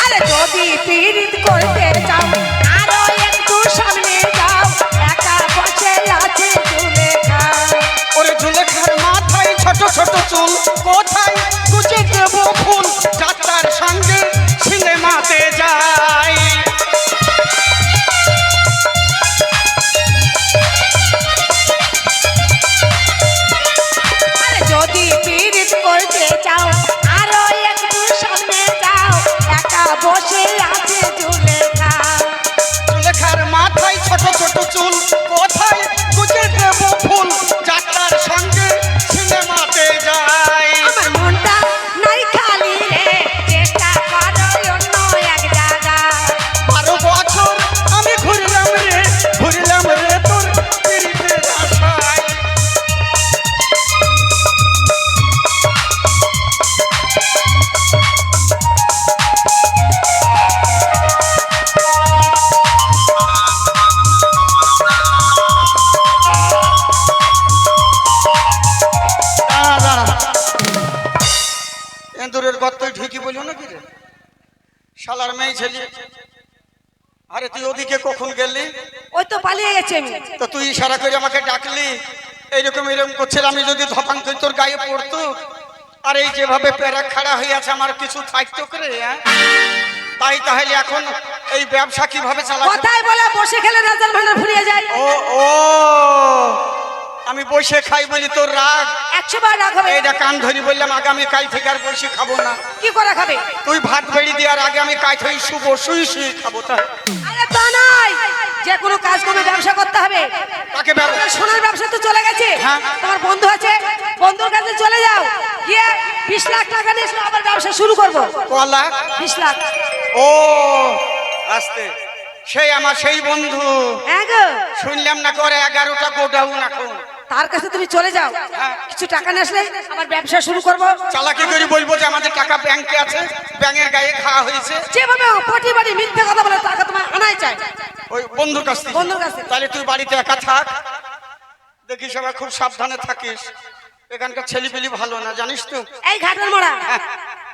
আরে যদি পীড়িত করতে চাও আরো একটু সামনে যাও একা বসে আছে ঝুলে খাও ওরে ঝুলেখার মাথায় ছোট ছোট চুল, কোথায় কুচে দেব ফুল, যাত্রার সঙ্গে সিনেমাতে যাই। আরে যদি পীড়িত করতে চাও আরো একটু সামনে যাও একা বসে আছে ঝুলে খাও ঝুলেখার মাথায় ছোট ছোট চুল, কোথায় কুচে দেব ফুল, যাত্রার সঙ্গে সিনেমাতে যাই। আমার মনটা নাই খালি রে চেষ্টা করো অন্য এক জায়গায় 12 বছর আমি ঘুরলাম রে তোর পিড়িতের আশায়। দাঁড়া, দাঁড়া। এন্দুরের গর্তই ঢুকি বললো নাকি রে শালার মেয়ে ছেলে। আরে তুই ওদিকে কখন গেলি? ওই তো পালিয়ে গেছে আমি তো তুই ইশারা করে আমাকে ডাকলি, এইরকম এরকম করছিল, আমি যদি ধপাং করে তোর গায়ে পড়তো, আর এই যেভাবে প্যারা খাড়া হয়ে আছে আমার কিছু থাকতো করে, হ্যাঁ? তাই তাহলে এখন এই ব্যবসা কিভাবে চালাবো? কোথায় বলে বসে খেলে রেজাল্ট ভান্ডার ফুরিয়ে যায় ও ও আমি বসে খাই বলি তোর রাগ? 100 বার রাগ হবে এইটা কান ধরি বললাম আগামী কাল থেকে আর বসে খাবো না। কি করে খাবে তুই ভাত বেড়ি দেওয়ার আগে আমি কাজ হয়ে শুবো, শুই শুই খাবো। তাই আরে তা নয় যে কোনো কাজ করে ব্যবসা করতে হবে তাকে ব্যবসা তোমার সোনার ব্যবসা তো চলে গেছে হ্যাঁ। তোমার বন্ধু আছে বন্ধুর কাছে চলে যাও গিয়ে 20 লাখ টাকা নিয়ে এসো, আবার ব্যবসা শুরু করব কলা 20 লাখ ও আসতে সেই আমার সেই বন্ধু হ্যাঁ গো শুনলাম না করে 11টা গোডাউন এখন। তার কাছে তুমি চলে যাও হ্যাঁ। কিছু টাকা নিয়ে আসলে আবার ব্যবসা শুরু করব চালাকি করে বলবো যে আমাদের টাকা ব্যাংকে আছে, ব্যাংকের গায়ে খাওয়া হয়েছে। যেভাবে কোটি বাড়ি মিথ্যে কথা বলে টাকা তোমার আনাই চাই ওই বন্ধুর কাছ থেকে। বন্ধুর কাছ থেকে। তাহলে তুই বাড়িতে একা থাক, দেখিস সবাই খুব সাবধানে থাকিস। এখানকার ছেলেপিলি ভালো না জানিস তো। এই ঘাটের মোড়া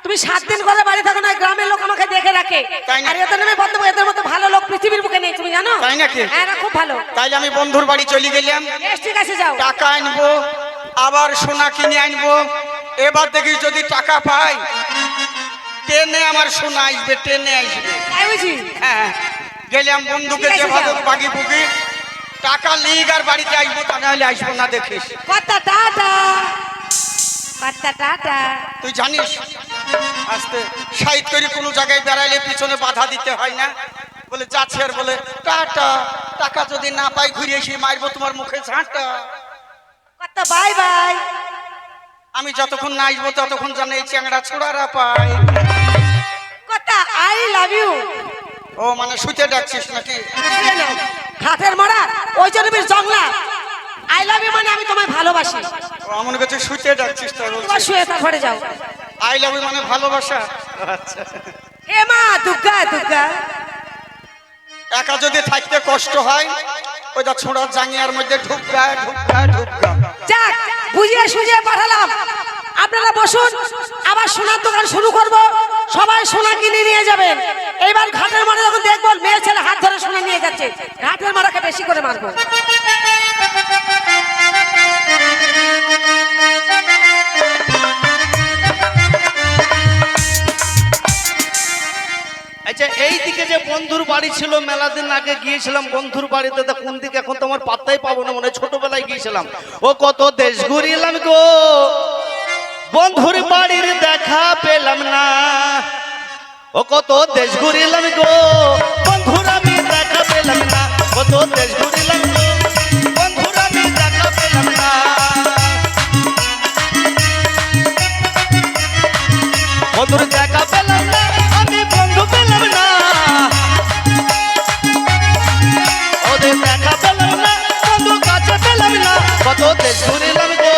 তুমি 7 দিন করে বাড়ি থাকো না গ্রামের লোক আমাকে দেখে রাখে তাই না? আর এত নামে বন্ধ এদের মতো ভালো লোক পৃথিবীর বুকে নেই তুমি জানো তাই নাকি? হ্যাঁ এরা খুব ভালো তাইলে আমি বন্ধুর বাড়ি চলে গেলাম, বেশ ঠিক আছে যাও টাকা আনবো, আবার সোনা কিনে আনবো। এবার দেখিস যদি টাকা পাই ট্রেনে আমার সোনা আসবে, ট্রেনে আসবে। তাই বুঝি হ্যাঁ গেলাম বন্ধুকে ঠিক আছে, যেভাবে যাও। বাগি বুগি টাকা লিগ আর বাড়িতে আসবো, তা নাহলে আসবো না দেখিস। কথা টাটা কথা টাটা তুই জানিস আস্তে সাইড করে কোনো জায়গায় বেড়াইলে পিছনে বাধা দিতে হয় না, বলে যাচ্ছে আর বলে টাটা, টাকা যদি না পাই ঘুরে এসে মারবো তোমার মুখে ঝাঁটা। কথা বাই বাই আমি যতক্ষণ না আসবো ততক্ষণ জানে এই চ্যাংড়া ছোড়ারা পাই। কথা আই লাভ ইউ ও মানে শুতে ডাকছিস নাকি? ঘাটের মোড়া ওই জন্য বেশ জংলা আই লাভ ইউ মানে আমি তোমায় ভালোবাসি ও আমার কাছে শুতে ডাকছিস তো? তোমার শুয়ে তারপরে যাও আই লাভ ইউ মানে ভালোবাসা। আচ্ছা হে মা দুর্গা দুর্গা একা যদি থাকতে কষ্ট হয় ওইটা ছোড়া জাঙ্গিয়ার মধ্যে ঢুকা ঢুকা ঢুকা। যাক, বুঝিয়ে সুঝিয়ে পাঠালাম। আপনারা বসুন, আবার সোনার দোকান শুরু করব। সবাই সোনা কিনে নিয়ে যাবেন। এইবার ঘাটের মারা যখন দেখবো মেয়ে ছেলে হাত ধরে সোনা নিয়ে যাচ্ছে, ঘাটের মারাকে বেশি করে মারবো। আচ্ছা, এই দিকে যে বন্ধুর বাড়ি ছিল, মেলা দিন আগে গিয়েছিলাম বন্ধুর বাড়িতে, তা কোন দিকে এখন তো আমার পাত্তাই পাবো না, মনে হয় ছোটবেলায় গিয়েছিলাম। ও কত দেশ ঘুরিলাম গো, বন্ধুর বাড়ির দেখা পেলাম না। ও কত দেশ ঘুরিলাম গো, বন্ধুর আমি দেখা পেলাম না। কত দেশ ঘুরিলাম গো, বন্ধুর আমি দেখা পেলাম না। বন্ধুর দেখা পেলাম না, আমি বন্ধু পেলাম না। ওদের দেখা পেলাম না, বন্ধু কাছে পেলাম না। কত দেশ ঘুরিলাম গো,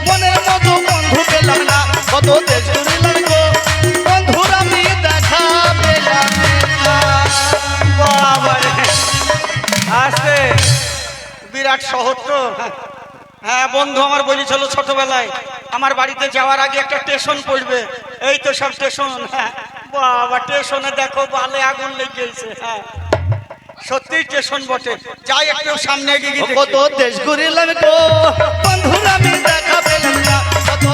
মনের মতো বন্ধু পেলাম না। কত দেশ ঘুরিলাম গো, বন্ধুর আমি দেখা পেলাম না। বাবারে, আসতে বিরাট শহর তো। হ্যাঁ, বন্ধু আমার বলেছিল ছোটবেলায় আমার বাড়িতে যাওয়ার আগে একটা স্টেশন পড়বে। এই তো সব স্টেশন। হ্যাঁ বাবা, স্টেশনে দেখো বালে আগুন লেগে গেছে। হ্যাঁ সত্যি স্টেশন বটে। যাই একটু সামনে এগিয়ে গিয়ে কত দেশ ঘুরিলাম গো, বন্ধুর আমি দেখা পেলাম না। কত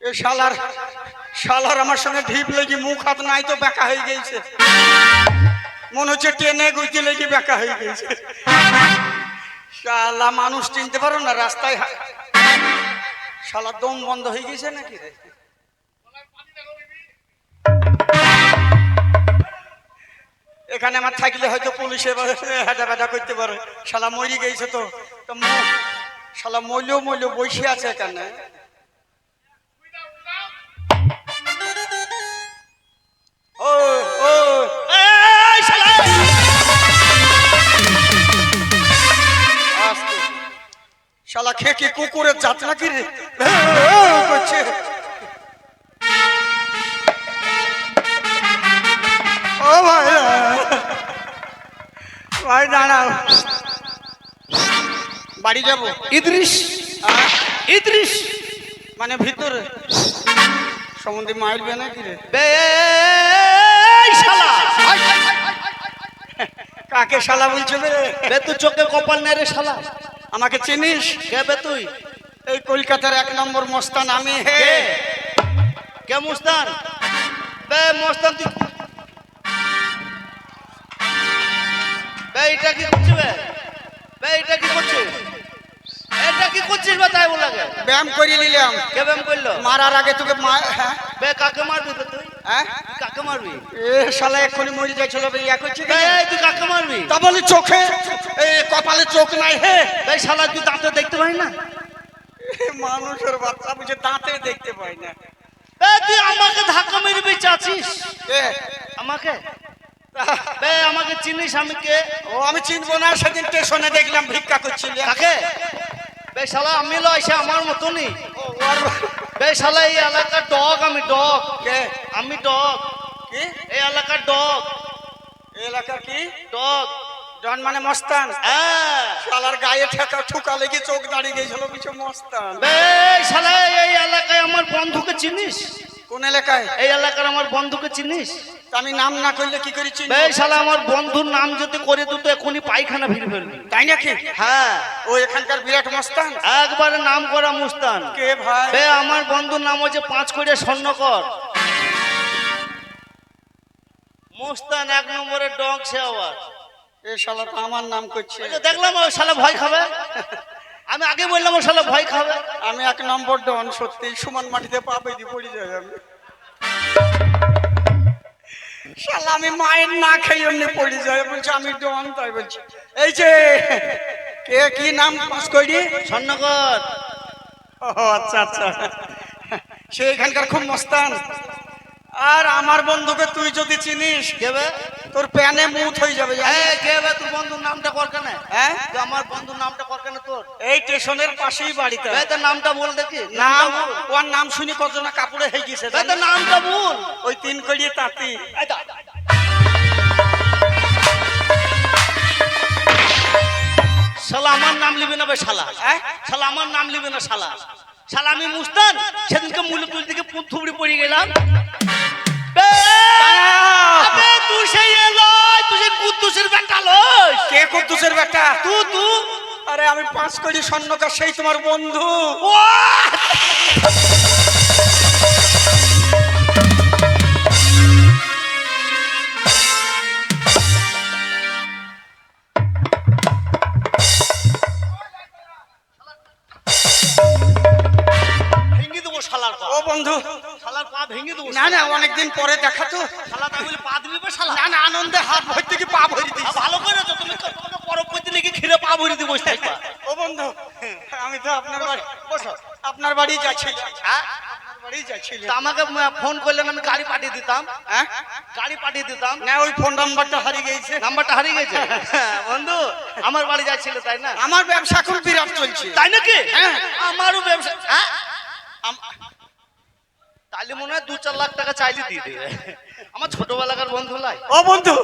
এ শালার শালার আমার সঙ্গে ঢিপ লেগে মুখ হাত নাই তো বেঁকা হয়ে গেছে। মনে হচ্ছে ট্রেনে গুইতে লেগে বেঁকা হয়ে গেছে। শালা মানুষ চিনতে পারো না রাস্তায়। শালা দম বন্ধ হয়ে গেছে নাকি রে? এখানে আমার থাকলে হয়তো পুলিশে হাঁটা ব্যথা করতে পারে। শালা মরি গেছে তো। শালা মইলেও বসে আছে এখানে। ও ও এই শালা! আস্তে। শালা খেয়ে কি কুকুরের জাত নাকি রে? করছে। ও ভাই, ভাই দাঁড়াও, বাড়ি যাবো। ইদ্রিস, ইদ্রিস মানে ভিতরে সম্বন্ধে মারবে নাকি রে? বে শালা! কাকে শালা বলছে বে? বে তুই চোখে কপাল নেই রে শালা। আমাকে চিনিস? কে বে তুই? এই কলকাতার 1 নম্বর মস্তান আমি। হে কে? কে মুস্তান? বে মুস্তান তুই বে এটা কি করছিস বে? বে এটা কি করছিস? এটা কি করছিস বে তাই বলাগে? ব্যায়াম করে নিলাম। কে ব্যায়াম করলো? মারার আগে তোকে হ্যাঁ বে কাকে মারবি বে তুই? হ্যাঁ কাকে মারবি? এ শালা এক্ষুনি মরে যাচ্ছিল বে, ইয়া করছে বে কি? তুই কাকে মারবি? তা বলি চোখে কপালে চোখ নাই। হে বে শালা তুই দাঁতে দেখতে পাই না? মানুষের বাচ্চা বুঝে দাঁতে দেখতে পাই না। বে তুই আমাকে ধাক্কা মেরবি চাচ্ছিস? এ, আমাকে? বে আমাকে চিনিস আমি কে? ও আমি চিনবো না? সেদিন স্টেশনে দেখলাম ভিক্ষা করছিল। কাকে? বে শালা আমি লয় সে আমার মতনই। বে শালা এই এলাকার ডগ, আমি ডগ। কে? আমি ডগ। কি এই এলাকার ডগ। এই এলাকা কি? ডগ। ডন মানে মস্তান। হ্যাঁ। শালার গায়ে ঠেকা ঠুকা লেগে চোখ দাঁড়িয়ে গেছিল পিছু মস্তান। বে শালা এই এলাকায় আমার বন্ধুকে চিনিস? কোন এলাকায়? এই এলাকার আমার বন্ধুকে চিনিস? তা আমি নাম না করলে কি করে চিনব? বে শালা আমার বন্ধুর নাম যদি করে দুটো এখনই পায়খানা ভিড় ফেলবি। তাই নাকি? হ্যাঁ, ও এখানকার বিরাট মস্তান। একবারে নাম করা মুস্তান। কে ভাই? বে আমার বন্ধুর নাম হচ্ছে 5 কোড়িয়া স্বর্ণকর। মুস্তান 1 নম্বরের ডগ সে আবার। এ শালা তো আমার নাম করছে। ওই যে দেখলাম ও শালা ভয় খাবে। আমি আগে বললাম ও শালা ভয় খাবে। আমি 1 নম্বর ডন, সত্যি সমান মাটিতে পা বেঁধে পড়ে যাই আমি। শালা আমি মায়ের না খেয়ে এমনি পড়ে যাই। বলছে আমি ডন, তাই বলছি। এই যে কে কি নাম পাস করি? স্বর্ণকর। ও আচ্ছা আচ্ছা। সে এখানকার খুব মস্তান। আর আমার বন্ধুকে তুই যদি চিনিস কেবে তোর প্যানে মুত হয়ে যাবে জানিস? কেবে তোর বন্ধুর নামটা কর কেন? হ্যাঁ তুই আমার বন্ধুর নামটা কর কেন তোর? এই স্টেশনের পাশেই বাড়িতে। তোর নামটা বল দেখি। নাম ওর নাম শুনি কতজনা কাপড়ে হয়ে গেছে তোর নামটা বল। ওই 3 কড়িয়ে তাঁতি। শালা আমার নাম লিবি না বে শালা। হ্যাঁ? শালা আমার নাম লিবি না শালা। শালা আমি মুস্তান সেদিনকে মূল্য তুল দিকে থুবড়ি পড়ে গেলাম। আবে তুই সেই এলো তুই সেই কুদ্দুসের বেটা লস। কে কুদ্দুসের বেটা? তুই আরে আমি 5 কোটি স্বর্ণকার, সেই তোমার বন্ধু। ভেঙে দেবো শালার পা। ও বন্ধু, শালার পা ভেঙে দেবো। না না অনেকদিন পরে দেখা তো। শালা তাই বলে পা দিবি বে শালা। না না আনন্দে হাত ভর্তি কি পা ভরি দিস। ভালো করে তো তুমি তোমাকে পরব করতে নাকি খিরে পা ভরি দিব বসে থাকবা। ও বন্ধু, আমি তো আপনার বাড়ি বসো। আপনার বাড়ি যাচ্ছিলাম। হ্যাঁ? আপনার বাড়ি যাচ্ছিলাম। তা আমাকে ফোন করলেন আমি গাড়ি পাঠিয়ে দিতাম। হ্যাঁ? গাড়ি পাঠিয়ে দিতাম। না ওই ফোন নাম্বারটা হারিয়ে গেছে। নাম্বারটা হারিয়ে গেছে। বন্ধু আমার বাড়ি যাচ্ছিল তাই না? আমার ব্যবসা খুব বিরাট চলছে। তাই নাকি? হ্যাঁ। আমারও ব্যবসা। হ্যাঁ? আম- তাহলে মনে হয় 2-4 লাখ টাকা চাইলে দিয়ে দেবে। আমার ছোটবেলাকার বন্ধু লাই। ও বন্ধু,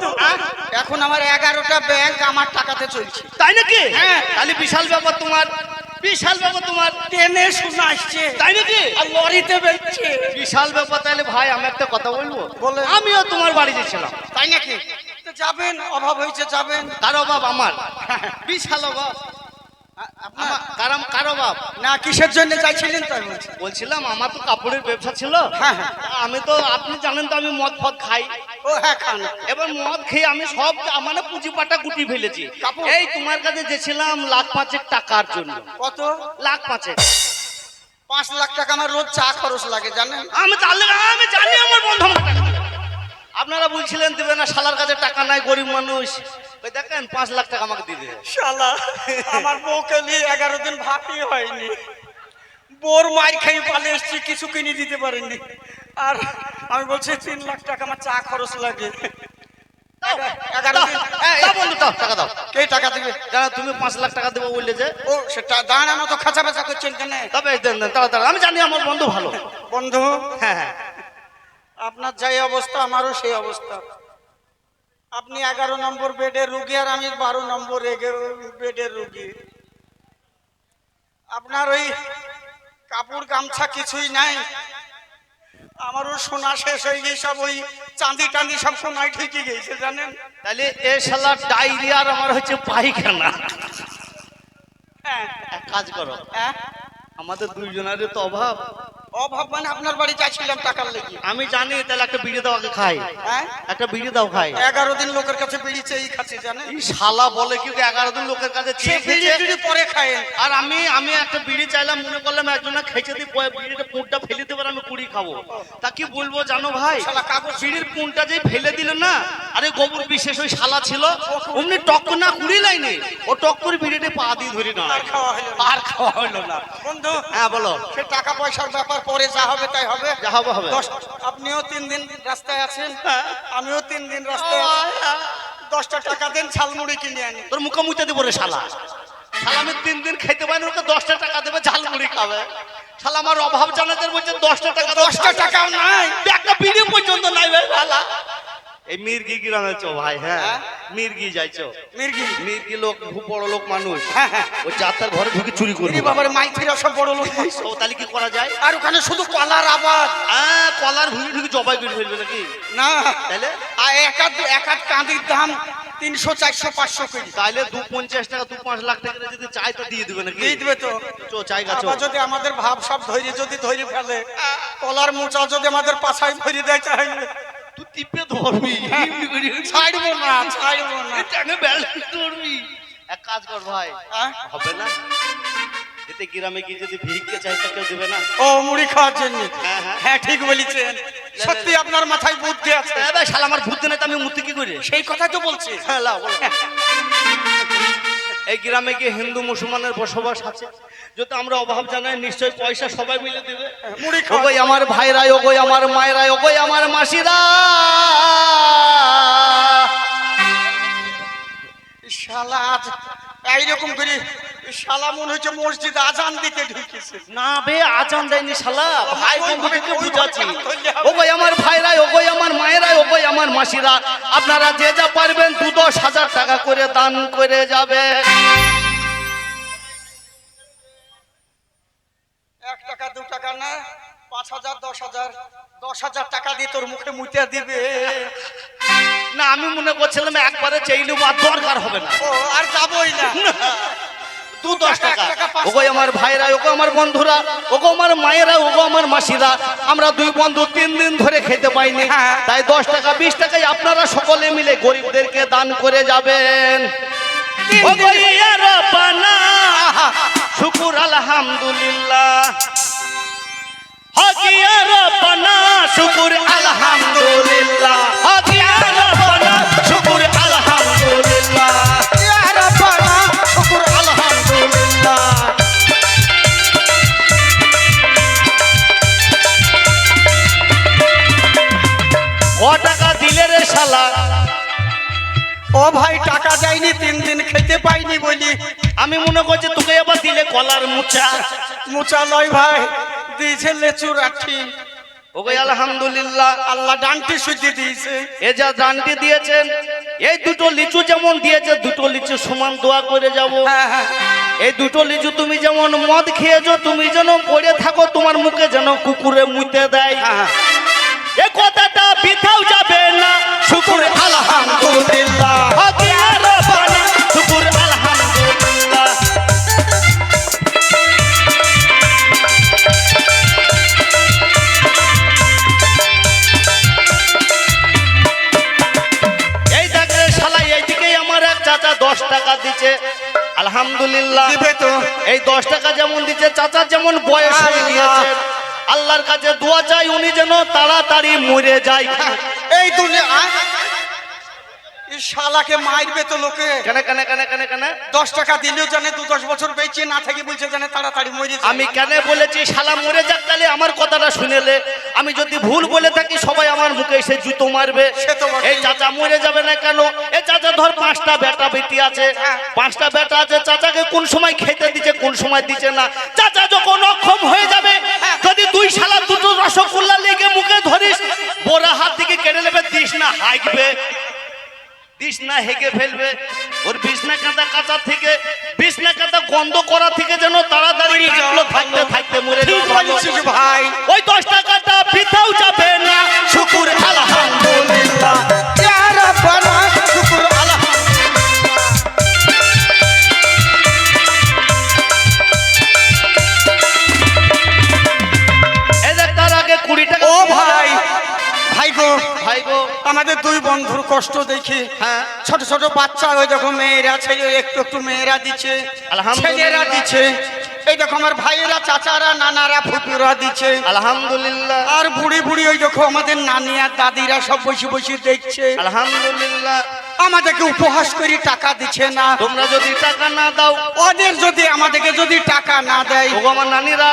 এখন আমার 11টা ব্যাংক আমার টাকাতে চলছে। তাই নাকি? হ্যাঁ। তাহলে বিশাল ব্যাপার তোমার। বিশাল ব্যাপার তোমার। ট্রেনে শোনা আসছে তাই নাকি? আর লরিতে বেচছে। বিশাল ব্যাপার। তাহলে ভাই আমি একটা কথা বলবো। বলেন। আমিও তোমার বাড়ি গেছিলাম। তাই নাকি? তো যাবেন, অভাব হয়েছে যাবেন। কার অভাব? আমার বিশাল অভাব। আপনার কার অভাব? না কিসের জন্য চাইছিলেন তাই বলছি। বলছিলাম আমার তো কাপড়ের ব্যবসা ছিল। হ্যাঁ, হ্যাঁ। আমি তো আপনি জানেন তো আমি মদ ফদ খাই। ও হ্যাঁ খান। এবার মদ খেয়ে আমি সব মানে পুঁজি পাটা গুটি ফেলেছি। কাপড়? এই তোমার কাছে যেছিলাম 1,05,000 টাকার জন্য। কত? 1,05,000। 5 লাখ টাকা আমার রোজ চা খরচ লাগে জানেন। আমি জানি আমার বন্ধু আমাকে টাকা দেবে। আপনারা বলছিলেন দিবে না, শালার কাছে টাকা নাই, গরিব মানুষ। ওই দেখেন 5 লাখ টাকা আমাকে দিয়ে দেবে। শালা আমার বউকে নিয়ে 11 দিন ভাতই হয়নি। বোর মার খেয়ে পালে এসছি, কিছু কিনে দিতে পারেননি। আর আমি বলছি 3 লাখ টাকা আমার চা খরচ লাগে। দাও, 11 দাও, দিন দাও বন্ধু, দাও, টাকা দাও। কে টাকা দেবে? জানো তুমি 5 লাখ টাকা দেবো বললে যে। ও সেটা দাঁড়ানো তো খাঁচা বেচা করছেন কেন? তবে দেন দেন, তাড়াতাড়ি। আমি জানি আমার বন্ধু ভালো। বন্ধু, হ্যাঁ হ্যাঁ। আপনার যাই অবস্থা আমারও সেই অবস্থা। আপনি 11 নম্বর বেডের রুগী আর আমি 12 নম্বর বেডের রুগী। আপনার ওই কাপড় গামছা কিছুই নাই। আমারও সোনা শেষ হয়ে গিয়ে সব ওই চাঁদি টাঁদি সব সোনায় ঠেকে গেছে জানেন। তাহলে এ শালা ডায়রিয়ার আমার হচ্ছে পায়খানা। হ্যাঁ, এক কাজ করো, হ্যাঁ। আমাদের দুইজনের তো অভাব। অভাব মানে আপনার বাড়ি যাচ্ছিলাম টাকার লেগে। আমি জানি, তাহলে একটা বিড়ি দাও আগে খাই। হ্যাঁ, একটা বিড়ি দাও খাই। 11 দিন লোকের কাছে বিড়ি চেয়ে খাচ্ছি জানেন। এই শালা বলে কি 11 দিন লোকের কাছে সে চেয়ে বিড়ি খেয়েছে। টিড়ি পরে খায়। আর আমি একটা বিড়ি চাইলাম, মনে করলাম একজন খেয়েছে দিয়ে বিড়িটা পুঁটটা ফেলে দেবার, আমি কুড়ি খাবো। তা কি বলবো জানো ভাই, শালা কাগজ বিড়ির পুঁটটা যে ফেলে দিল না, আরে গোবর বিশেষ ওই শালা ছিল, অমনি টক না কুড়ি লাইনে ও টক করে বিড়িটা পা দিয়ে ধরে না, আর খাওয়া হলো না। আর খাওয়া হলো না। বন্ধু, হ্যাঁ বলো। সে টাকা পয়সার ব্যাপার, পরে যা হবে তাই হবে। যা হবে হবে। আপনিও 3 দিন রাস্তায় আছেন, আমিও 3 দিন রাস্তায় আছি। 10টা টাকা দেন, ঝালমুড়ি কিনে আনি। তোর মুখে মুইতে দিব রে শালা। শালা আমি 3 দিন খেতে পারি, ওকে 10টা টাকা দেবে, ঝালমুড়ি খাবে। শালা আমার অভাব জানাতে বলছে 10টা টাকা, 10টা টাকাও নাই। একটা বিড়ি পর্যন্ত নাই ভাই শালা। এই মির্গি গ্রামে চো ভাই। হ্যাঁ মির্গি যাইছো। মির্গি? মির্গি লোক খুব বড় লোক মানুষ। হ্যাঁ, হ্যাঁ। ও যাত্রার ঘরে ঢুকে চুরি করবে। এরে বাবার মাইথিরা সব বড় লোক। ও তাহলে কি করা যায়? আর ওখানে শুধু কলার আবাদ। কলার ভুঁড়ি ঢুকে জবাই করে ফেলবে নাকি? না, তাহলে আর এক আধ কাঁদির দাম 300 400 500 করে। তাহলে 250 টাকা 2-5 লাখ টাকা যদি চাই তো দিয়ে দিবে নাকি? দিয়ে দিবে তো। চো চাই গাছ। আবার যদি আমাদের ভাব সব ধরে ফেলে, কলার মোচা যদি আমাদের পাছায় ধরে দেয় চাইলে তুই টিপে ধরবি। ছাড়বো না, ছাড়বো না। টাকা ব্যালেন্স ধরবি। এক কাজ কর ভাই, হ্যাঁ? হবে না এতে গ্রামে গিয়ে যদি ভিক্ষে চাই তা কেউ দেবে না? ও মুড়ি খাওয়ার জন্য? হ্যাঁ, হ্যাঁ। হ্যাঁ ঠিক বলেছেন, সত্যি আপনার মাথায় বুদ্ধি আছে। এ ভাই শালা আমার ভূত নেই তো আমি মুক্তি কি করে? সেই কথাই তো বলছি। হ্যাঁ লাও বলো। এই গ্রামে কি হিন্দু মুসলমানের বসবাস আছে? যদি আমরা অভাব জানাই নিশ্চয়ই পয়সা সবাই মিলে দেবে। মুড়ি ওগোই আমার ভাইরা, ওগোই আমার মায়েরা, ওগোই আমার মাসিরা। শালা আজ এইরকম করে শালা মনে হচ্ছে মসজিদ আজান দিতে ঢুকেছে। না বে, আজান দেয়নি শালা, ভাই বন্ধুদেরকে বুঝাচ্ছি। ওগোই আমার ভাইরা, ওগোই আমার মায়েরা, ওগোই আমার মাসিরা, আপনারা যে যা পারবেন 2-10,000 টাকা করে দান করে যাবে। 1 টাকা 2 টাকা না, 5,000 10,000 10,000 টাকা দিয়ে তোর মুখে মুইতে দিবে। না, আমি মনে করছিলাম একবারে চাইলেও আর দরকার হবে না। ও আর যাবই না। 2-10 টাকা। ওগো আমার ভাইরা, ওগো আমার বন্ধুরা, ওগো আমার মায়েরা, ওগো আমার মাসিরা, আমরা 2 বন্ধু 3 দিন ধরে খেতে পাইনি, তাই 10 টাকা 20 টাকায় আপনারা সকলে মিলে গরিবদেরকে দান করে যাবেন। ওগো ইয়া রব্বানা, শুকুর আলহামদুলিল্লাহ। ইয়া রব্বানা, শুকুর আলহামদুলিল্লাহ। ইয়া রব্বানা, শুকুর আলহামদুলিল্লাহ। ইয়া রাব্বানা শুকর আলহামদুলিল্লাহ। ক টাকা দিলে রে শালা? ও ভাই টাকা দেয়নি, 3 দিন খেতে পাইনি বলি। আমি মনে করছি তোকে এবার দিলে কলার মুচা। মুচা লয় ভাই, দিয়েছে লেচুর আঠি। ওকে আলহামদুলিল্লাহ, আল্লাহ ডান্টি সুজি দিয়েছে। এ যা দানটি দিয়েছেন, এই 2টো লিচু যেমন দিয়েছে, 2টো লিচু সমান দোয়া করে যাব। হ্যাঁ হ্যাঁ, এই 2টো লিচু তুমি যেমন মদ খেয়েছো, তুমি যেন পড়ে থাকো, তোমার মুখে যেন কুকুরে মুতে দেয়, হ্যাঁ। এ কথাটা বৃথাও যাবে না। শুকুর আলহামদুলিল্লাহ। ইয়া রব্বানা, শুকুর আলহামদুলিল্লাহ। এই দেখে শালা, এইদিকেই আমার এক চাচা 10 টাকা দিচ্ছে, আলহামদুলিল্লাহ। দিবে তো। এই 10 টাকা যেমন দিচ্ছে, চাচা যেমন বয়স হয়ে গিয়েছে, আল্লাহর কাছে দোয়া চাই উনি যেন তাড়াতাড়ি মরে যায়। এই দুনিয়া এই শালাকে মারবে তো লোকে। কেন কেন কেন কেন কেন? 10 টাকা দিলেও জানে 2-10 বছর বেঁচে না থাকি, বলছে জানে তাড়াতাড়ি মরে যায়। আমি কেন বলেছি শালা মরে যাক, তাহলে আমার কথাটা শুনেলে। আমি যদি ভুল বলে থাকি সবাই আমার মুখে এসে জুতো মারবে। সে তো বটেই। এই চাচা মরে যাবে না কেন? এই চাচা ধর 5টা বেটা বেটি আছে, 5টা বেটা আছে, চাচাকে কোন সময় খেতে দিচ্ছে, কোন সময় দিচ্ছে না। চাচা যখন অক্ষম হয়ে যাবে, যদি 2 শালা 2টো রসগোল্লা লেগে মুখে ধরিস, বোরা হাত থেকে কেড়ে নেবে, দিস না হাইকবে, দিস না হেগে ফেলবে। ওর বিছনা কাঁথা কাঁচা থেকে, বিছনা কাঁথা গন্ধ করা থেকে যেন তাড়াতাড়ি কাটলো, থাকতে থাকতে মরে ঠিক বলছিস ভাই। ওই 10 টাকাটা বৃথাও যাবে না। শুকুর আলহামদুলিল্লাহ। ইয়া রাব্বানা শুকর আলহামদুলিল্লাহ। এই দেখ, তার আগে 20 টাকা। ও ভাই, ভাই গো, ভাই গো, আমাদের 2 বন্ধুর কষ্ট দেখি। হ্যাঁ, ছোট ছোট বাচ্চা, ওই দেখো মেয়েরা, ছেলে একটু একটু মেয়েরা দিচ্ছে, আলহামদুলিল্লাহ। ছেলেরা দিচ্ছে। এই দেখো আমার ভাইয়েরা, চাচারা, নানারা, ফুপুরা দিচ্ছে। আলহামদুলিল্লাহ, আর বুড়ি বুড়ি ওই দেখো আমাদের নানি আর দাদিরা সব বসে বসে দেখছে। আলহামদুলিল্লাহ। আমাদেরকে উপহাস করে টাকা দিচ্ছে না। তোমরা যদি টাকা না দাও, ওদের যদি আমাদেরকে যদি টাকা না দেয়, ওগো আমার নানিরা,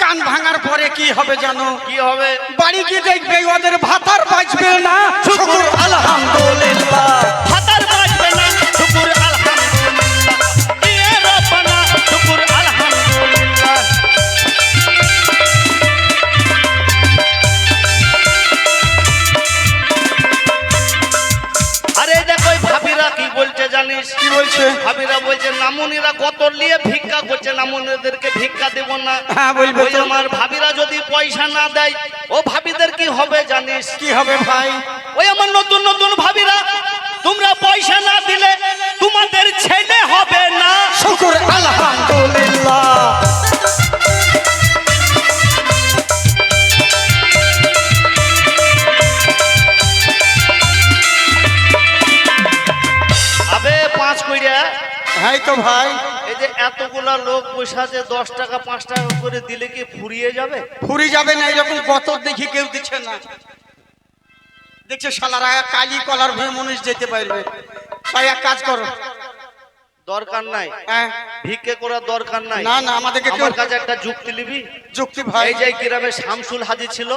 কান ভাঙার পরে কি হবে জানো? কি হবে? বাড়ি গিয়ে দেখবে ওদের ভাতার বাঁচবে না। শুকুর আলহামদুলিল্লাহ। ভাতার বাঁচবে না। শুকুর আলহামদুলিল্লাহ। ইয়া রব্বানা, শুকুর আলহামদুলিল্লাহ। আরে দেখো, ওই ভাবিরা কি বলছে জানিস? কি বলছে? ভাবিরা বলছে নামুনিরা কত নিয়ে ভিক্ষা করছে, নামুনিদেরকে ভিক্ষা দেব না। হ্যাঁ, বলবে ওই তো। আমার ভাবিরা যদি পয়সা না দেয়, ও ভাবিদের কি হবে জানিস? কি হবে ভাই? ওই আমার নতুন নতুন ভাবিরা, তোমরা পয়সা না দিলে তোমাদের ছেলে হবে না। শুকুর আলহামদুলিল্লাহ। আবে 5 কইরা, হ্যাঁ তো ভাই, এই যে এতগুলা লোক বসে আছে, 10 টাকা 5 টাকা করে দিলে কি ফুরিয়ে যাবে? ফুরি যাবে না। এরকম কত দেখি কেউ দিচ্ছে না। দেখছে শালারা কালি কলার ভয়ে মানুষ যেতে পারবে। তাই এক কাজ করো, দরকার নাই, হ্যাঁ ভিক্ষে করার দরকার নাই। না না আমাদেরকে কেউ আমার কাছে একটা যুক্তি নিবি। যুক্তি ভাই এই যে গ্রামে শামসুল হাজি ছিল,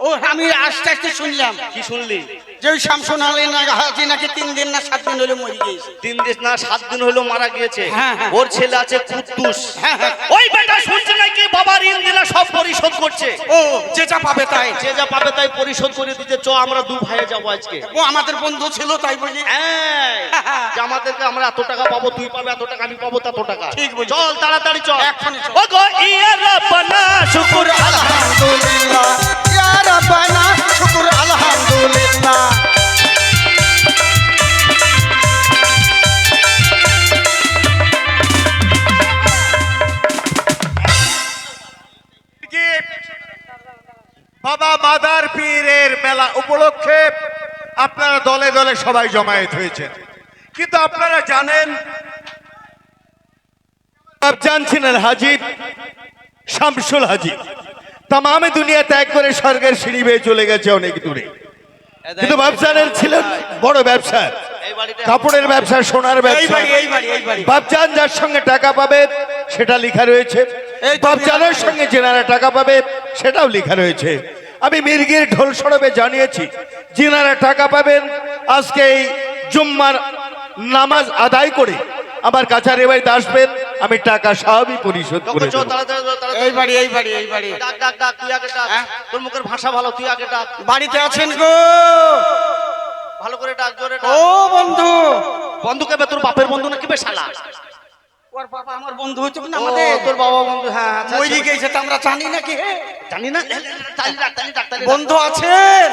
ও আমি আস্তে আস্তে শুনলাম কি শুনলি? যে ওই শামসুন আলী না হাজি নাকি 3 দিন না 7 দিন হলে মরে গিয়েছে। 3 দিন না 7 দিন হলো মারা গিয়েছে। হ্যাঁ, হ্যাঁ। ওর ছেলে আছে কুদ্দুস। হ্যাঁ, হ্যাঁ। ওই বেটা শুনছে নাকি বাবার ঋণ দিলা সব পরিশোধ করছে। ও যে যা পাবে তাই যে যা পাবে তাই পরিশোধ করে দিতে। চ আমরা 2 ভাইয়ে যাবো আজকে। ও আমাদের বন্ধু ছিল তাই বলি এই, যে আমাদেরকে আমরা এত টাকা পাবো, তুই পাবে এত টাকা, আমি পাবো তত টাকা। ঠিক বলছিস। চল তাড়াতাড়ি চল। এক্ষুনি চল। ও গো ইয়া রাব্বানা শুকুর আলহামদুলিল্লাহ ইয়া রাব্বানা শুকর আলহামদুলিল্লাহ। বাবা মাদার পীরের মেলা উপলক্ষে আপনারা দলে দলে সবাই জমায়েত হয়েছেন, কিন্তু আপনারা জানেন বাবজান ছিলেন হাজি শামসুল হাজি, তাম দুনিয়া ত্যাগ করে স্বর্গের সিঁড়ি বেয়ে চলে গেছে অনেক দূরে। কিন্তু বাবজানের ছিলেন বড় ব্যবসা, এই বাড়িতে কাপড়ের ব্যবসা, সোনার ব্যবসা। বাবজান যার সঙ্গে টাকা পাবে সেটা লেখা রয়েছে, বাবজানের সঙ্গে যেনারা টাকা পাবে সেটাও লেখা রয়েছে। আমি মির্গির ঢোল সরবে জানিয়েছি যিনারা টাকা পাবেন আজকে এই জুম্মার নামাজ আদায় করে আমার কাছারি বাড়িতে আসবেন, আমি টাকা সবই পরিশোধ করে চল দেব। তাড়াতাড়ি তাড়াতাড়ি। এই বাড়ি ডাক ডাক ডাক, তুই আগে ডাক। হ্যাঁ? তোর মুখের ভাষা ভালো, তুই আগে ডাক। বাড়িতে আছেন গো? ভালো করে ডাক, জোরে ও ডাক। বন্ধু। বন্ধু কে বে? তোর বাপের বন্ধু নাকি বে শালা? ওর বাবা আমার বন্ধু হইতো না ও, আমাদের। তোর বাবা বন্ধু। হ্যাঁ আচ্ছা, মরে আচ্ছা। গেছে তা আমরা জানি নাকি হে? জানি না। তালি ডাক, তালি ডাক, তালি ডাক। বন্ধু আছেন?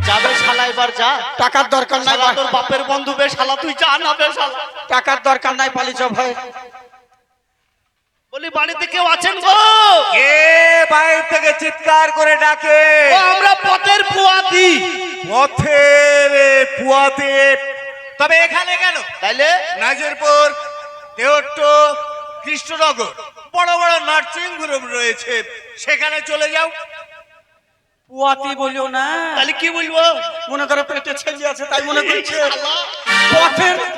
যাবে শালা, এবার যা। টাকার দরকার নাই শালা তোর বাপের বন্ধু বে শালা, তুই যা না বে শালা। টাকার দরকার নাই পালিছ ভাই। বলি বাড়িতে কেউ আছেন গো? কে বাইরে থেকে চিৎকার করে ডাকে? ও, আমরা পথের পুয়াতি। পথের পুয়াতে। তবে এখানে কেন? তাইলে নাজিরপুর, দেওট্ট, কৃষ্ণনগর বড় বড় নার্সিং হোম রয়েছে, সেখানে চলে যাও। পুয়াতি বলিও না, তাহলে কি বলবো? মনে করে পেটে ছেলে আছে তাই মনে করছে।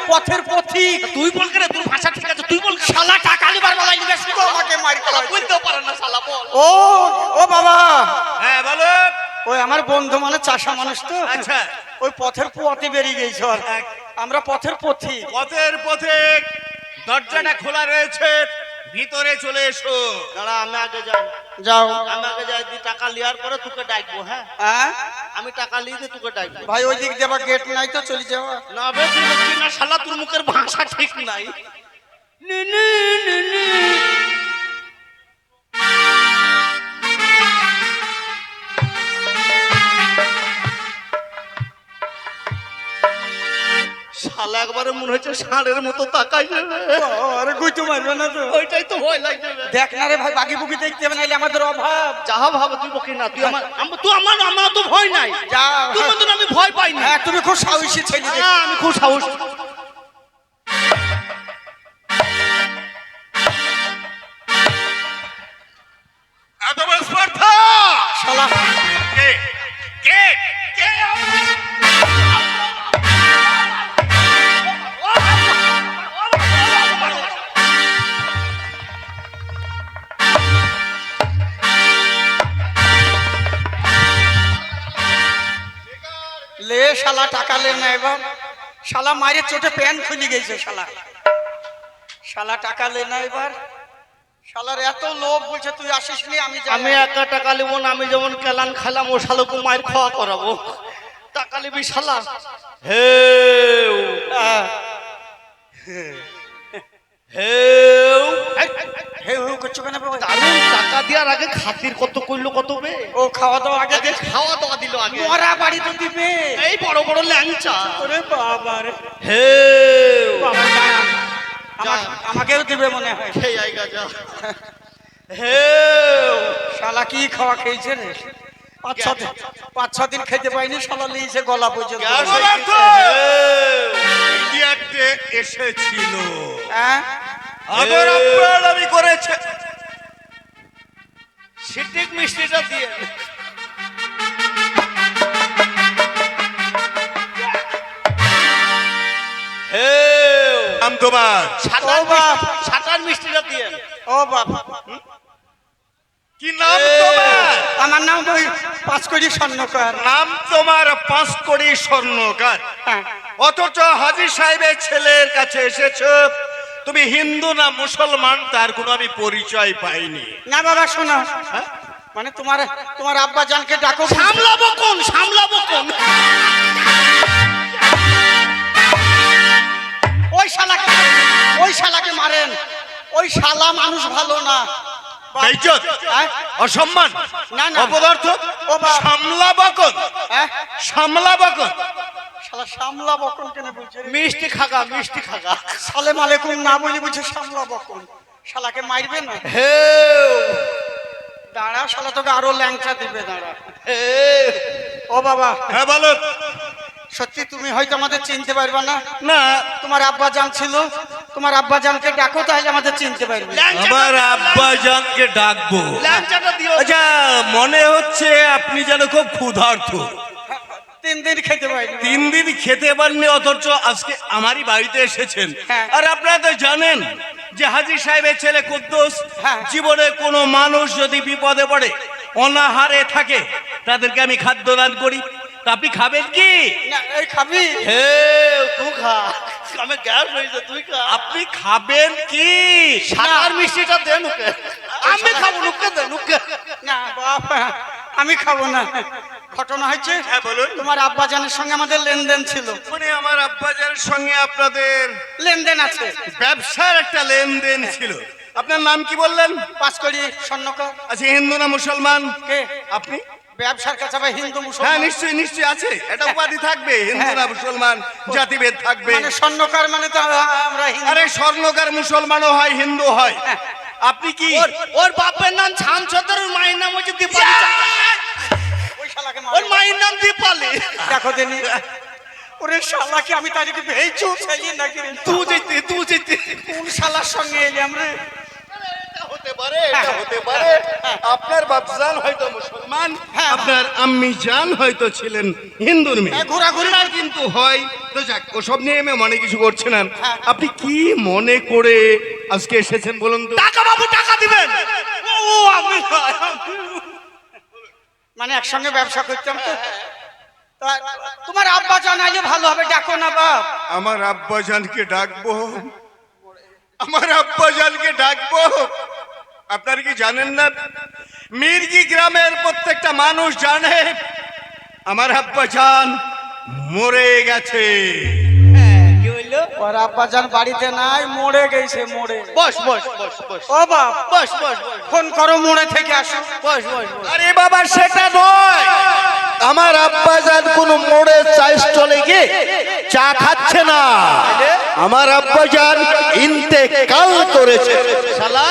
পথের পথিক। তুই বল করে, তোর ভাষা ঠিক আছে, তুই বল। শালা টাকা লিবার বলাই দিবে শুধু আমাকে মারি করা। বুঝতেও পারে না শালা, বল। ও বাবা, হ্যাঁ বলো। ওই আমার বন্ধু মানে চাষা মানুষ তো। আচ্ছা। ওই পথের পুয়াতি বেরিয়ে গেছে আর আমরা পথের পথিক। পথের পথে দরজাটা খোলা রয়েছে, ভিতরে চলে এসো। দাঁড়া, আমি আগে যাই। যাও। আমি আগে যাই, দিয়ে টাকা লিয়ার পরে তোকে ডাকবো। হ্যাঁ, হ্যাঁ আমি টাকা লিয়ে দিয়ে তোকে ডাকবো। ভাই ওই দিক দেবা গেট নাই তো চলে যাওয়া। না বে, তুই বলছিস না শালা, তোর মুখের ভাষা ঠিক নাই। নি, নি, নি, নি। শালা একবারে মনে হচ্ছে ষাঁড়ের মতো তাকাই যাবে। আরে গুইতো মারবে না তো? ওইটাই তো ভয় লাগছে। দেখ না রে ভাই, বাকি বুকি দেখতে হবে নাইলে আমাদের অভাব। যাহা ভাব তুই বকি না, তুই আমার তো ভয় নাই। যা। তুই মতন আমি ভয় পাই না। হ্যাঁ তুমি খুব সাহসী ছেলে। হ্যাঁ, আমি খুব সাহস। এত বড় স্পর্ধা! শালা কে কে কে? লে শালা টাকা লে না এবার। শালা মায়ের চোটে প্যান্ট খুলে গেছে শালা। শালা টাকা লে না এবার। শালার এত লোভ বলছে তুই আসিস নি আমি যাই। আমি একা টাকা লিব না, আমি যেমন কেলান খাইলাম ও শালাকে মায়ের খাওয়া করাবো। টাকা লিবি শালা। হে হে হে হু করছো কেন বাবা? দারুণ, টাকা দেওয়ার আগে খাতির কত করলো, কত বে। ও খাওয়া দাওয়া আগে আগে খাওয়া দাওয়া দিল আগে। মরা বাড়ি তো দিবে। এই বড় বড় ল্যাংচা। ওরে বাবা রে হে বাবা, দাঁড়ান। আমাকেও দিবে মনে হয়। খেয়ে আইগা যা। হে শালা কি খাওয়া খেয়েছে রে? 5-6 দিন খেতে পাইনি, শালা লিয়েছে গলা পর্যন্ত। ইন্ডিয়াতে এসেছিল, হ্যাঁ আদর আপ্যায়ন আমি করেছে। সিটিক মিষ্টিটা দিয়ে নাম তোমার? সাঁতার ও বাপ। সাঁতার মিষ্টিটা দিয়ে ও বাবা, কি নাম তোমার? আমার নাম ওই 5 কোটি স্বর্ণকার। নাম তোমার 5 কোটি স্বর্ণকার, হ্যাঁ, অথচ হাজী সাহেবের ছেলের কাছে এসেছো। তুমি হিন্দু না মুসলমান তার কোনো আমি পরিচয় পাইনি। না বাবা শোনো, মানে তোমার আব্বা জানকে ডাকো। সামলাবো কোন ওই শালাকে মারেন। ওই শালা মানুষ ভালো না। বেইজ্জত, হ্যাঁ? অসম্মান, না, না। অপদার্থ। ও বাপ। সামলাবো কোন? হ্যাঁ? সামলাবো কোন? শালা সামলা বকন কেন বলছে রে? মিষ্টি খাগা সালেম আলাইকুম না বলি বলছে সামলা বকন। শালাকে মারবে না? হে দাঁড়া, শালা তোকে আরো ল্যাংচা দিবে, দাঁড়া। হে ও বাবা, হ্যাঁ বলো। সত্যি তুমি হয়তো আমাদের চিনতে পারবে না। না, তোমার আব্বা জান ছিল, তোমার আব্বা জানকে ডাকো, তাহলে আমাদের চিনতে পারবে। আমার আব্বা জানকে ডাকবো। ল্যাংচাটা দিও আচ্ছা, মনে হচ্ছে আপনি যেন খুব ক্ষুধার্ত। 3 দিন খেতে পারিনি। 3 দিন খেতে পারেননি, অথচ আজকে আমারই বাড়িতে এসেছেন। হ্যাঁ। আর আপনারা তো জানেন যে হাজী সাহেবের ছেলে কুদ্দুস হ্যাঁ। জীবনে কোনো মানুষ যদি বিপদে পড়ে, অনাহারে থাকে, তাদেরকে আমি খাদ্য দান করি। তা আপনি খাবেন কি? না, এই খাবি? হে তুই খা আমি গ্যাস হয়েছে তুই খা আপনি খাবেন কি? সাঁতার মিষ্টিটা দে নুকে আমি খাবো নুকে না বাবা, আমি খাবো না। ঘটনা হয়েছে, হ্যাঁ বলুন। তোমার আব্বা জানের সঙ্গে আমাদের লেনদেন ছিল। মানে আমার আব্বাজানের সঙ্গে আপনাদের লেনদেন আছে। ব্যবসার একটা লেনদেন ছিল। আপনার নাম কি বললেন? 5 কোটি স্বর্ণকার। আচ্ছা, হিন্দু না মুসলমান? কে? আপনি? ব্যবসার কাছে আবার হিন্দু হ্যাঁ, মুসলমান? নিশ্চয়ই আছে। এটা উপাধি থাকবে, হিন্দু না মুসলমান, জাতিভেদ থাকবে। মানে স্বর্ণকার মানে তো আমরা হিন্দু। আরে স্বর্ণকার মুসলমানও হয়, হিন্দু হয়। আপনি কি? ওর বাপের নাম ছামছাদার ওর মায়ের নাম হচ্ছে দীপালি ওই শালাকে ওর মারো। মায়ের নাম দীপালি দেখো দেনি, ওরে শালাকে আমি তারিখে ভেইছু চাইয়ে নাকি রে? তুই যেতে কোন শালার সঙ্গে এলি আমরা? হতে পারে, এটা হতে পারে। আপনার বাপজান হয়তো মুসলমান, হ্যাঁ। আপনার আম্মি জান হয়তো ছিলেন হিন্দুর মেয়ে। হ্যাঁ, ঘোরাঘুরি। না, কিন্তু হয় তো যাক, ওসব নিয়ে আমি মনে কিছু করছে না। হ্যাঁ। আপনি কি মনে করে আজকে এসেছেন বলুন তো? টাকা বাবু টাকা দিবেন ও আমি মানে একসঙ্গে ব্যবসা করতাম তো। তা তোমার আব্বা জানাইলে ভালো হবে, ডাকো না বাপ। আমার আব্বাজানকে ডাকবো, আমার আব্বাজানকে ডাকবো। আপনারা কি জানেন না, মির্গি গ্রামের প্রত্যেকটা মানুষ জানে আমার আব্বাজান মরে গেছে। কি হইলো ওর আব্বা জান বাড়িতে নাই, মরে গেছে, মরে। বস ও বাপ, বস ফোন করো, মোড়ে থেকে আসো। বস আরে বাবা, সেটা নয়। আমার আব্বাজান কোন মোড়ে চাই চলে গিয়ে চা খাচ্ছে না। আমার আব্বাজান ইন্তেকাল করেছে। শালা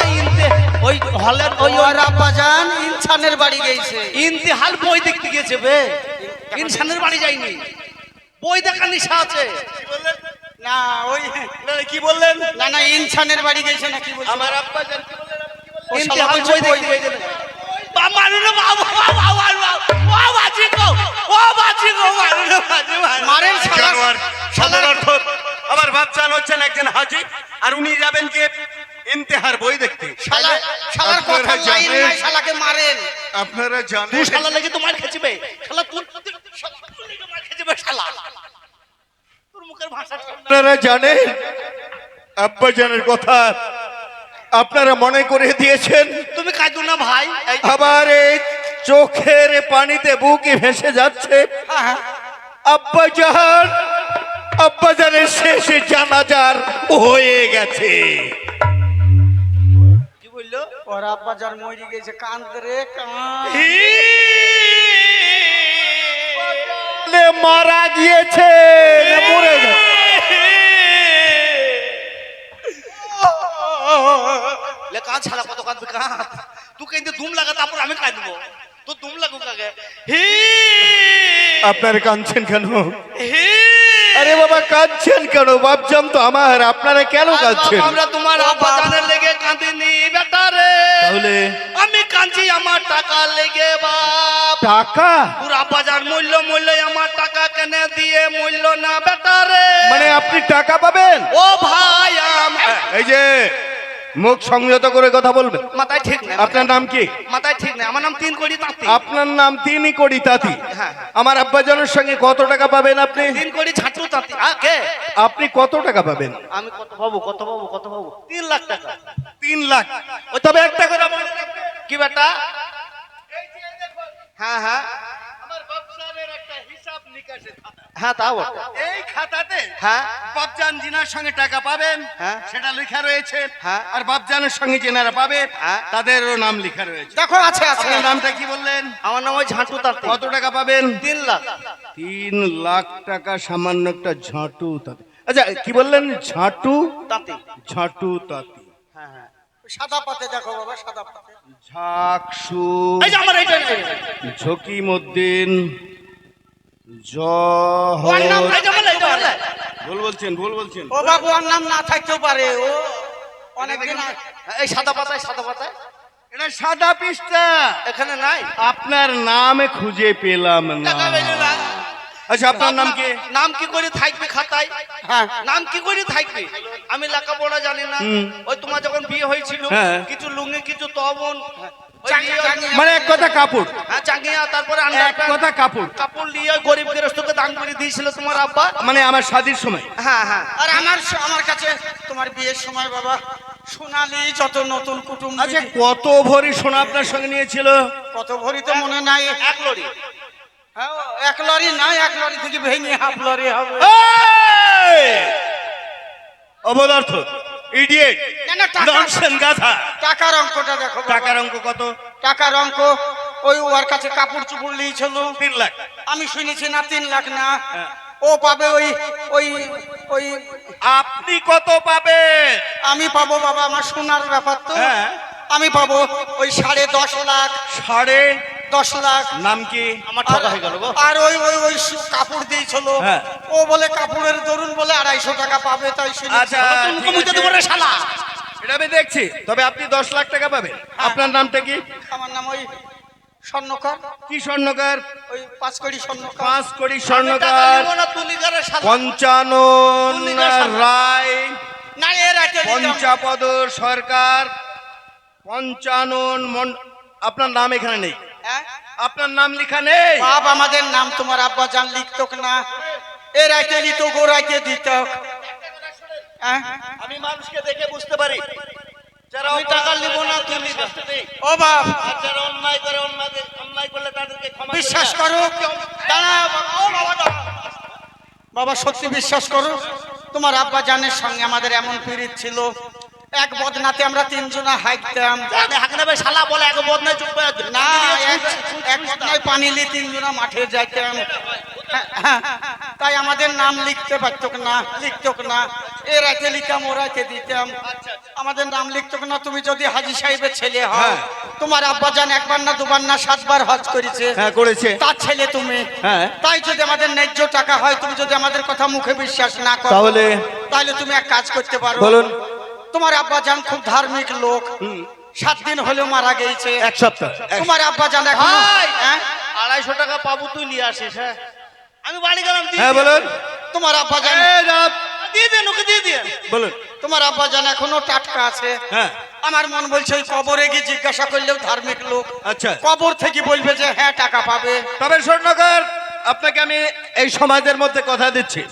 ওই হলের ওই ওর আব্বা জান ইনসানের বাড়ি গেছে। ইন্তেহাল বই দেখতে গেছে বে ইনসানের বাড়ি যায়নি বই দেখা নিশা আছে না ওই, কি বললেন? না ইনসানের বাড়ি গেছে না কি বলছো? আমার আব্বাজান কি বললেন? ও শালা ইন্তেহাল বলছে বই দেখতে গেছে মারুনো বাবা ও বাজি গো মারুনো বাজি মারেন শালা। জানোয়ার, সদরার্থ। আমার বাপজান হচ্ছেন একজন হাজী, আর উনি যাবেন কি ইন্তেহার বই দেখতে। শালার কথা আপনারা লাইন জানেন- নাই, শালাকে মারেন। আপনারা জানেন, তুই শালা লেগে তোমার খেছিবে শালা তুই লেগে মার খেছিবে শালা তোর মুখের ভাষা আপনারা জানেন আব্বাজানের কথা আপনারা মনে করে দিয়েছেন। তুমি কাঁদো না ভাই আবার এই চোখের পানিতে বুকে ভেসে যাচ্ছে। হ্যাঁ, আব্বাজানের শেষে জানাজার হয়ে গেছে। কি বললো ওর আব্বা জান মরে গেছে, কাঁদ রে কাঁদ। মারা গিয়েছে, মরে গেছে। লে কাঁদ শালা কত কাঁদবে কাঁদ তুই কিন্তু দুম লাগা তারপর আমি কাঁদবো তো দুম লাগুক আগে আপনারা কাঁদছেন কেন? আরে বাবা, কাঁদছেন কেন? বাপজান তো আমার, আপনারা কেন কাঁদছেন? আমরা তোমার আব্বা জানের লেগে কাঁদিনি বেটা রে তাহলে আমি কাঁদছি আমার টাকা লেগে বাপ। টাকা তোর আব্বাজান মূল্য আমার টাকা কেনে দিয়ে মূল্য না বেটারে। মানে আপনি টাকা পাবেন? ও ভাই এই যে মুখ সংযত করে কথা বলবেন। মাথায় ঠিক নেই, আপনার নাম কি? মাথায় ঠিক নেই। আমার নাম 3 কোটি তাঁতি। আপনার নাম 3 কোটি তাঁতি। হ্যাঁ। আমার আব্বাজানের সঙ্গে কত টাকা পাবেন আপনি? 3 কোটি ছাটু তাঁতি। কে? আপনি কত টাকা পাবেন? আমি কত পাবো 3 লাখ টাকা। 3 লাখ। তবে একটা কথা বলুন, কি বেটা? এই যে দেখুন, হ্যাঁ হ্যাঁ আমার বাপজানের একটা হিসাব নিকাশের খাতা। হ্যাঁ তাও বটে। এই খাতাতে হ্যাঁ বাপজান জিনার সঙ্গে টাকা পাবেন হ্যাঁ। সেটা লেখা রয়েছে, হ্যাঁ। আর বাপজানের সঙ্গে যেনারা পাবে হ্যাঁ। তাদেরও নাম লেখা রয়েছে। দেখো আছে আছে আপনার নামটা কি বললেন? আমার নাম ওই ঝাঁটু তাঁতি। কত টাকা পাবেন? 3 লাখ। 3 লাখ টাকা সামান্য একটা ঝাঁটু তাঁতি। আচ্ছা কি বললেন? ঝাঁটু তাঁতি। ঝাঁটু তাঁতি। হ্যাঁ হ্যাঁ। সাদা পাতে দেখো বাবা, সাদা পাতে। ঝাকসু এই যে আমার এইটা ঝকিমুদ্দিন ওর নাম জহর। এই যে বলে, এই যে বলে। ভুল বলছেন, ভুল বলছেন। ও বাবু ওর নাম না থাকতেও পারে, ও অনেকদিন এই সাদা পাতায় এটা সাদা পৃষ্ঠা। এখানে নাই। আপনার নামে খুঁজে পেলাম না। টাকা পেলে না। আচ্ছা আপনার নাম কি? নাম কি করে থাকবে খাতায়? হ্যাঁ নাম কি করে থাকবে? আমি লেখাপড়া জানি না। হুম। ওই তোমার যখন বিয়ে হয়েছিল হ্যাঁ। কিছু লুঙ্গি কিছু তবন ওই চাঙ্গিয়া, নিয়ে- চাঙ্গিয়া। মানে এক কথা কাপড়, হ্যাঁ চাঙ্গিয়া, তারপরে এক আন্ডারপ্যান্ট, কথা কাপড়। কাপড় নিয়ে ওই গরিব গৃহস্থকে দান করে দিয়েছিল তোমার আব্বা। মানে আমার শাদির সময়। হ্যাঁ হ্যাঁ। আর আমার কাছে তোমার বিয়ের সময় বাবা সোনালি যত নতুন কুটুম, আচ্ছা কত ভরি সোনা আপনার সঙ্গে নিয়েছিল? কত ভরি তো মনে নাই। 1 লরি। হ্যাঁ, 1 লরি নাই, 1 লরি থেকে ভেঙে হাফ লরি হবে। এই! অবদার্থ, ইডিয়েট, না, না, টাকা- ননসেন্স গাধা। টাকার অঙ্কটা দেখো বাবা। টাকার অঙ্ক কত? টাকার অঙ্ক ওই ওর কাছে কাপড় চুপড় নিয়েছিল। 3 লাখ। আমি শুনেছি না 3 লাখ না, হ্যাঁ। ও পাবে ওই ওই ওই আপনি কত পাবেন? আমি পাবো বাবা, আমার সোনার ব্যাপার তো। হ্যাঁ। আমি পাবো ওই 10.5 লাখ, 10 লাখ। নাম কি? আমার টাকা হয়ে গেল গো। আর ওই ওই ওই কাপড় দিয়েছিল, হ্যাঁ। ও বলে কাপড়ের দরুন বলে 250 টাকা পাবে, তাই শুনেছি। আচ্ছা তুমি মুখে মুখে দেবো রে শালা। এটা আমি দেখছি। তবে আপনি 10 লাখ টাকা পাবেন। আপনার নামটা কি? আমার নাম ওই স্বর্ণকার, কি স্বর্ণকার? ওই 5 কোটি স্বর্ণকার। 5 কোটি আমি টাকা স্বর্ণকার। নেবো না, তুলি করে শালা। পঞ্চানন রায়, না এর আগে পঞ্চাপদ সরকার, পঞ্চানন আপনার নাম এখানে নেই। আপনার নাম লেখা নেই। বাপ আমাদের নাম তোমার আব্বা জান লিখতো না, এর আগে লিতো গোড়াইতে দিত। হ্যাঁ? আমি মানুষকে দেখে বুঝতে পারি যারা আমি টাকা নেবো না, তুলি শাস্তি দেই। ও বাপ আর যারা অন্যায় করে অন্যায় করলে তাদেরকে ক্ষমা করে বিশ্বাস দাও। করো, দাঁড়া বাবা, ও বাবা দাঁড়া। বাবা সত্যি বিশ্বাস করো, তোমার আব্বা জানের সঙ্গে আমাদের এমন পীড়িত ছিল, এক বদনাতে আমরা 3 জনা হাইকতাম। আপনি হাঁকনাবে শালা বলে এক বদনায় চুপ করে আছে। না এক বদনায় পানি নিয়ে 3 জনা মাঠে যাইতাম। হ্যাঁ, তাই আমাদের নাম লিখতে পারতো না, এর আগে লিখতাম, ওর আগে দিতাম, আমাদের নাম লিখতো না। তুমি যদি হাজী সাহেবের ছেলে হও, হ্যাঁ। তোমার আব্বা জান 1 বার না 2 বার না 7 বার হজ করেছে, হ্যাঁ করেছে। তার ছেলে তুমি। হ্যাঁ। তাই যদি আমাদের ন্যায্য টাকা হয়, তুমি যদি আমাদের কথা মুখে বিশ্বাস না করো, তাহলে তুমি এক কাজ করতে পারো। বলুন। তোমার আব্বা জান খুব ধার্মিক লোক, 7 দিন হলেও মারা গেছে। 1 সপ্তাহ। তোমার আব্বা জান এখন ভাই, হ্যাঁ? 250 টাকা পাবো, তুই নিয়ে আসিস। হ্যাঁ আমি বাড়ি গেলাম, দিয়ে হ্যাঁ দে। বলুন। তোমার আব্বা জান দিয়ে দেন, ওকে দিয়ে দিয়ে। বলুন। তোমার আব্বা জান এখনো টাটকা আছে। হ্যাঁ। আমার মন বলছে ওই কবরে গিয়ে জিজ্ঞাসা করলেও ধার্মিক লোক আচ্ছা। কবর থেকে বলবে যে হ্যাঁ টাকা পাবে। তবে স্বর্ণকার আপনাকে আমি এই সমাজের মধ্যে কথা দিচ্ছি,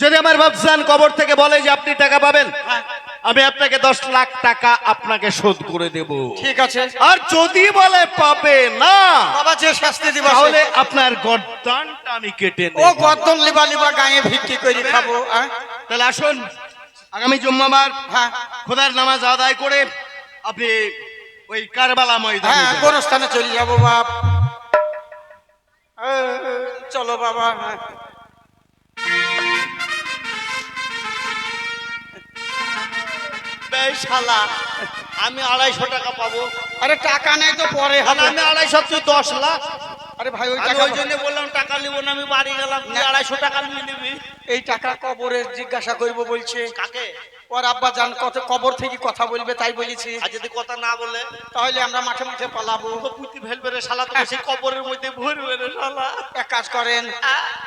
যদি আমার বাপজান কবর থেকে বলে যে আপনি টাকা পাবেন, আমি আপনাকে 10 লাখ টাকা আপনাকে শোধ করে দেব। ঠিক আছে, আর যদি বলে পাবে না, বাবা যে শাস্তি দিবা তাহলে আপনার গর্দানটা আমি কেটে ও নেব। গর্দন লিবা লিবা গায়ে ভিত্তি করে খাবো। হ্যাঁ? তাহলে আসুন, আগামী জুম্মাবার হ্যাঁ খোদার নামাজ আদায় করে আপনি ওই কারবালা ময়দানে হ্যাঁ, যাবেন। গোরস্থানে চলে যাবো বাপ। চলো বাবা। হ্যাঁ। বেশ শালা, আমি 250 টাকা পাবো। আরে টাকা নেই তো পরে আর হবে। আমি 250, তুই 10 লাখ। আরে ভাই ওই আমি টাকা ওই জন্য বললাম টাকা নিব না, আমি বাড়ি গেলাম। তুই 250 টাকা নিয়ে নিবি। এই টাকা কবরে জিজ্ঞাসা করবো বলছে। কাকে? ওর আব্বা জান কত কবর থেকে কথা বলবে তাই বলেছি। আর যদি কথা না বলে তাহলে আমরা মাঠে মাঠে পালাবো। তো পুঁতি ফেলবে রে শালা, তো সেই কবরের মধ্যে ভরবে রে শালা। এক কাজ করেন,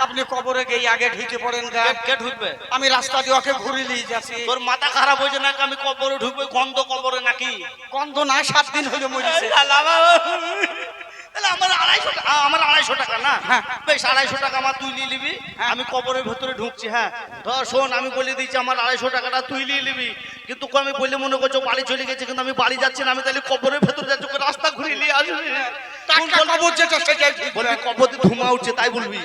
আপনি কবরে গিয়ে আগে ঢুকে পড়েন গা। কে ঢুকবে? আমি রাস্তা দিয়ে ওকে ঘুরে নিয়ে যাচ্ছি। তোর মাথা খারাপ হয়েছে নাকি? আমি কবরে ঢুকবে, গন্ধ কবরে নাকি? গন্ধ না, 7 দিন হইলে মরেছে। আমার 250 টাকা না? হ্যাঁ। বেশ 250 টাকা আমার তুই নিয়ে নিবি। আমি কবরের ভেতরে ঢুকছি। হ্যাঁ ধর শোন, আমি বলে দিচ্ছি আমার 250 টাকাটা তুই নিয়ে নিবি। কিন্তু আমি বললে মনে করছো বাড়ি চলে গেছে, কিন্তু আমি বাড়ি যাচ্ছি না। আমি তাহলে কবরের ভেতরে যাচ্ছি, ওকে রাস্তা ঘুরে নিয়ে আসবি। টাটকা কবর যেটা সেটাই ঠিক। বলবি কবর দিয়ে ধুমা উঠছে তাই বলবি।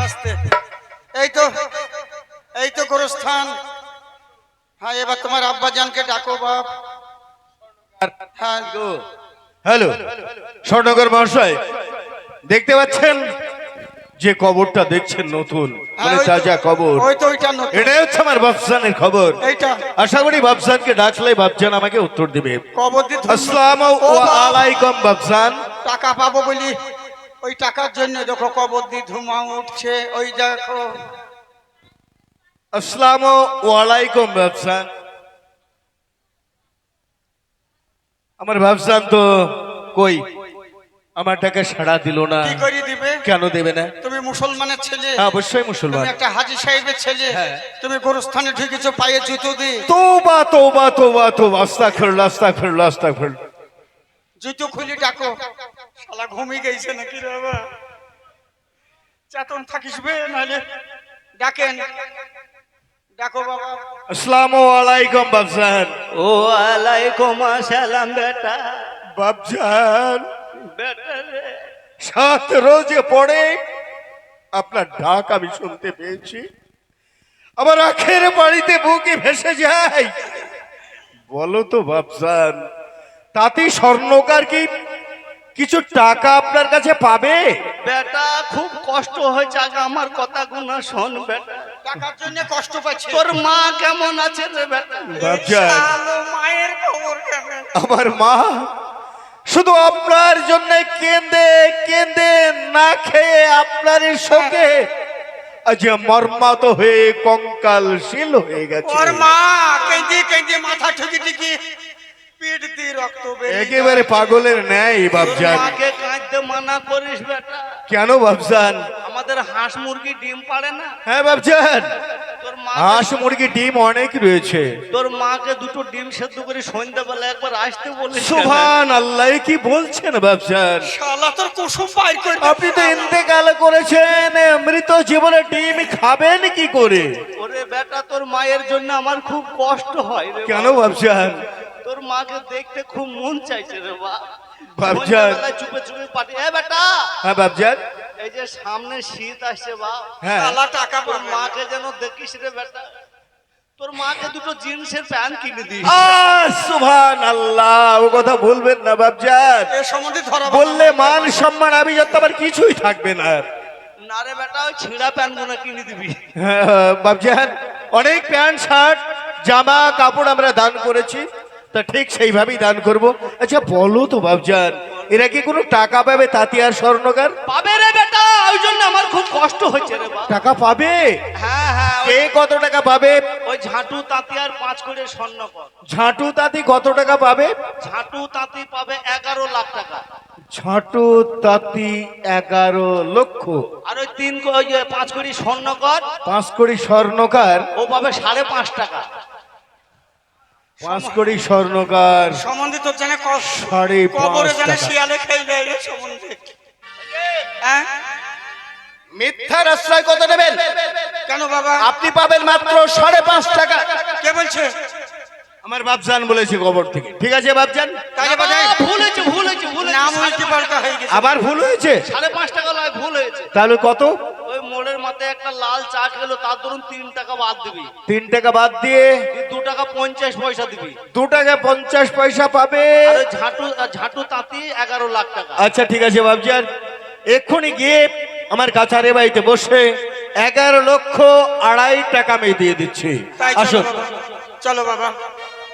আস্তে, এই তো গোরস্থান। হ্যাঁ, এবার তোমার আব্বা জানকে ডাকো বাপ। হ্যাঁ গো। হ্যালো স্বর্ণকর মহাশয়, দেখতে পাচ্ছেন যে কবরটা দেখছেন নতুন, মানে ওই তো- তাজা কবর। ওই তো ওইটা নতুন। এটাই হচ্ছে আমার বাবজানের খবর। এইটা আশা করি বাবজানকে ডাকলে বাবজান আমাকে উত্তর দিবে। কবর দিয়ে ধুম- আসসালামু ও বাপ, আলাইকুম বাবজান। টাকা পাবো বলি ওই টাকার জন্য দেখো কবর দিয়ে ধুমা উঠছে। ওই দেখো আসসালামু আলাইকুম বাবজান। আমার বাবজান তো কই, আমার টাকা সাড়া দিল না। কি করে দিবে? কেন দেবে না? তুমি মুসলমানের ছেলে, হ্যাঁ, অবশ্যই মুসলমান। তুমি একটা হাজী সাহেবের ছেলে, হ্যাঁ। তুমি গোরস্থানে ঢুকেছো পায়ে জুতো দিয়ে। তোবা তোবা তোবা তোবা, আস্তাগফিরুল্লাহ আস্তাগফিরুল্লাহ আস্তাগফিরুল্লাহ। জুতো খুলে ডাকো। শালা ঘুমিয়ে গেছে নাকি রে বাবা? চেতন থাকিস বে, নাহলে ডাকেন। ডাকো বাবা। আসসালামু আলাইকুম বাবজান। ও আলাইকুম আসসালাম বেটা। বাবজান বেটা রে, 7 রোজে পড়ে আপনার ডাক আমি শুনতে পেয়েছি। আমার আখের বাড়িতে বুকে ভেসে যায়। বলো তো বাবজান, তাতে স্বর্ণকার কি কিছু টাকা আপনার কাছে পাবে? বেটা খুব কষ্ট হয়েছে, আগে আমার কথা গুনা শোন বেটা। টাকার জন্য কষ্ট পাচ্ছে। তোর মা কেমন আছে রে বেটা? বাবজান, শালো মায়ের খবর কেমন? আমার মা শুধু আপনার জন্য কেঁদে কেঁদে না খেয়ে আপনার শোকে আজ মর্মাত হয়ে কঙ্কালশীল হয়ে গেছে। ওর মা কেঁদে কেঁদে মাথা ঠুকি ঠুকি পেট দিয়ে রক্ত বেরিয়ে একেবারে পাগলের ন্যায় বাবজান। মাকে কাঁদতে মানা করিস বেটা। কেন বাবজান? আমাদের হাঁস মুরগি ডিম পাড়ে না? হ্যাঁ বাবজান, তোর মা হাঁস মুরগি ডিম অনেক রয়েছে। তোর মাকে দুটো ডিম সেদ্ধ করে সন্ধ্যাবেলা একবার আসতে বলিস। সুবহান আল্লাহ, কি বলছেন বাবজান? শালা তোর কুসুম পাই করে। আপনি তো ইন্তেকাল করেছেন, মৃত জীবনে ডিম খাবেন কি করে? ওরে বেটা, তোর মায়ের জন্য আমার খুব কষ্ট হয় রে। কেন বাবা। বাবজান? তোর মাকে দেখতে খুব মন চাইছে রে বা। বাবজান। সন্ধ্যাবেলায় চুপে চুপে পাটি। এ বেটা, হ্যাঁ বাবজান। এই যে সামনে শীত আসছে বা, হ্যাঁ শালা টাকা তোর পাবে। মাকে যেন দেখিস রে বেটা। তোর মাকে দুটো জিন্সের প্যান্ট কিনে দিস। সুবহান আল্লাহ, ও কথা বলবেন না বাবজান। এ সম্বন্ধে ধরা বললে মান সম্মান আভিজাত্য আমার কিছুই থাকবে না। না রে বেটা, ওই ছিঁড়া প্যান্ট গুলো কিনে দিবি। হ্যাঁ, বাবজান, অনেক প্যান্ট শার্ট জামা কাপড় আমরা দান করেছি, তা ঠিক সেইভাবেই দান করব। আচ্ছা বলো তো বাবজান, এরা কি কোনো টাকা পাবে তাঁতি আর স্বর্ণকার? পাবে রে বেটা, ওই জন্য আমার খুব কষ্ট হচ্ছে রে বা। টাকা পাবে? হ্যাঁ হ্যাঁ, কে কত টাকা পাবে? ওই ঝাঁটু তাঁতি আর 5 করে স্বর্ণ কর। ঝাঁটু তাঁতি কত টাকা পাবে? ঝাঁটু তাঁতি পাবে 11 লাখ টাকা। ঝাঁটু তাঁতি 11 লক্ষ। আর ওই 5 কোটি স্বর্ণ কর, 5 কোটি স্বর্ণকার ও পাবে 5.5 টাকা। 5 কোটি স্বর্ণকার সম্বন্ধে তোর জানে কষ্ট। 5.5 কবরে জানে টাকা। শিয়ালে খেয়ে দেয় রে সম্বন্ধে। হ্যাঁ মিথ্যার আশ্রয় কত নেবেন? কেন বাবা? আপনি পাবেন মাত্র 5.5 টাকা। কে বলছে? আমার বাবজান বলেছে কবর থেকে। ঠিক আছে বাবজান, তাহলে বাজাই ভুল হয়েছে, ভুল হয়েছে, ভুল নাম হয়েছে। উল্টি পাল্টা হয়ে গেছে। আবার ভুল হয়েছে? 5.5 টাকা নয়, ভুল হয়েছে। তাহলে কত? ওই মোড়ের মাথায় একটা লাল চা খেলো তার ধরুন 3 টাকা বাদ দিবি, 3 টাকা বাদ দিয়ে 2 টাকা 50 পয়সা দিবি। 2 টাকা 50 পয়সা পাবে। আর ওই ঝাঁটু তাঁতি 11 লাখ টাকা। আচ্ছা ঠিক আছে বাবজান, এক্ষুনি গিয়ে আমার কাছারে বাড়িতে বসে 11 লক্ষ 2.5 টাকা আমি দিয়ে দিচ্ছি। তাই আসুন। চলো বাবা, চলো বাবা।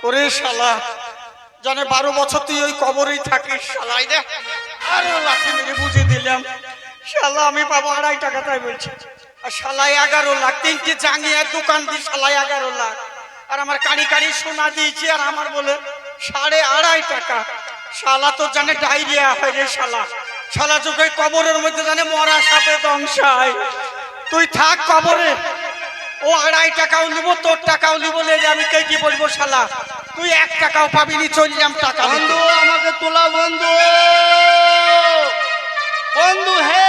ওরে শালা, জানে 12 বছর তুই ওই কবরেই থাকিস শালাই রে। আরে লাঠি মেরে বুঝিয়ে দিলাম শালা আমি পাবো 2.5 টাকা, তাই বলছি। আর শালাই 11 লাখ, 3টে জাঙ্গিয়ার দোকান দিয়ে শালাই 11 লাখ। আর আমার কাড়ি কাড়ি সোনা দিয়েছি, আর আমার বলে 2.5 টাকা। শালা তো জানে ডায়রিয়া হয় রে শালা। শালা চোখে কবরের মধ্যে জানে মরা সাপে দংশায়। তুই থাক কবরে, ও 2.5 টাকাও নিব, তোর টাকাও নিব, লেগে আমি কেজি বলবো শালা। তুই 1 টাকাও পাবিনি, চললাম টাকা নিতে। বন্ধু আমাকে তোলা, বন্ধু বন্ধু হে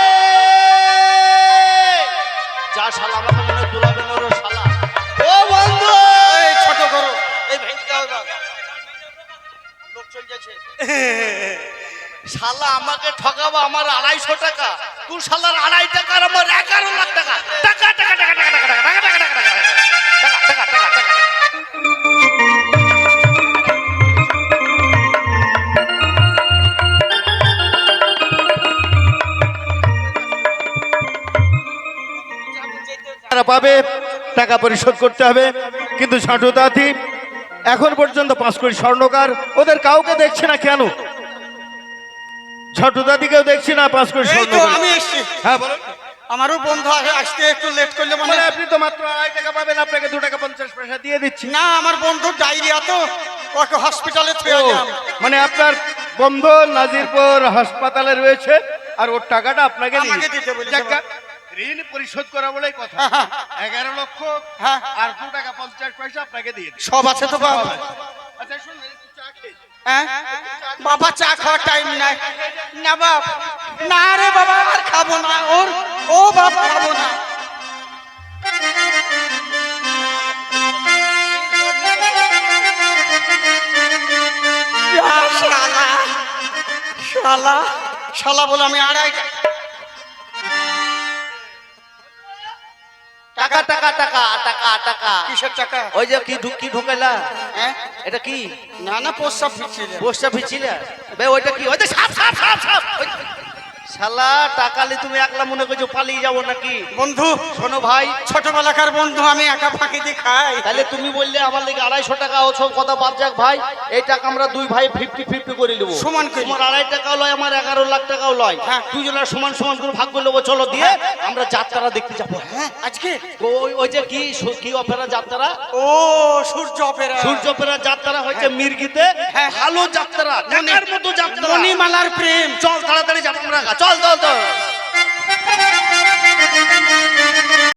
যা শালা আমাকে মনে তোলাবে না রে শালা। ও বন্ধু, এই ছোট করো, এই ভেঙে দাও এবার। লোক চলে যাচ্ছে। শালা আমাকে ঠকাবো আমার 250 টাকা, তুই শালার 2.5 টাকা আর আমার 11 লাখ টাকা। টাকা টাকা টাকা টাকা টাকা টাকা টাকা টাকা টাকা টাকা টাকা টাকা। টাকা পাবে, টাকা পরিশোধ করতে হবে। কিন্তু ঝাঁটু দাঁতি এখন পর্যন্ত 5 কোটি স্বর্ণকার, ওদের কাউকে দেখছি না কেন? ঝাঁটু দাঁতিকেও দেখছি না 5 কোটি এই তো স্বর্ণকার। আমি এসছি। হ্যাঁ বলো। আমারও বন্ধু আসতে একটু লেট করলে মানে। মানে আপনি তো মাত্র 2.5 টাকা পাবেন, আপনাকে 2 টাকা 50 পয়সা দিয়ে দিচ্ছি। না, আমার বন্ধু ডায়রিয়া তো, ওকে হসপিটালে ও, থুয়ে দিলাম। মানে আপনার বন্ধু নাজিরপুর হাসপাতালে রয়েছে, আর ওর টাকাটা আপনাকে আমাকে দিতে বলেছে। যাক, ঋণ পরিশোধ করা বলেই কথা। হ্যাঁ। 11 লক্ষ হ্যাঁ। আর 2 টাকা 50 পয়সা আপনাকে দিয়ে দিচ্ছি। সব আছে তো বাবা? আচ্ছা শুনুন, একটু চা খেয়ে। হ্যাঁ বাবা, চা খাওয়ার টাইম নাই না বাবা। না রে বাবা, আর খাবো না। ও বাবা, খাবো না। শালা শালা শালা বলে আমি 2.5 টাকা টাকা টাকা টাকা টাকা। কিসের টাকা? ওই যে কি ঢোকাইলা, হ্যাঁ এটা কি? না না, প্রস্তাব ফিরছিল। বসটা ফিরছিলে বে, ওইটা কি? ওই যে সাপ সাপ সাপ সাপ। শালা টাকালি তুমি একলা মনে করছো পালিয়ে যাবো নাকি? বন্ধু, শোনো ভাই, ছোটবেলাকার বন্ধু, আমি একা ফাঁকি দিয়ে খাই। তাহলে তুমি বললে আমার লেগে 250 টাকা, ও সব কথা বাদ যাক ভাই। এই টাকা আমরা 2 ভাই 50-50 করে নেবো। সমান করে। তোমার 2.5 টাকাও লয়, আমার 11 লাখ টাকাও লয়। হ্যাঁ। দুজনের সমান সমান করে ভাগ করে নেবো। চলো দিয়ে আমরা যাত্রা দেখতে যাবো। হ্যাঁ আজকে ওই যে কি অপেরা যাত্রা? ও সূর্য অপেরা। সূর্য অপেরা যাত্রা হচ্ছে মির্গিতে। হ্যাঁ। ভালো যাত্রা, টাকার মতো যাত্রা। মণিমালার প্রেম। চল তাড়াতাড়ি যাবো আমরা, চল চল চল।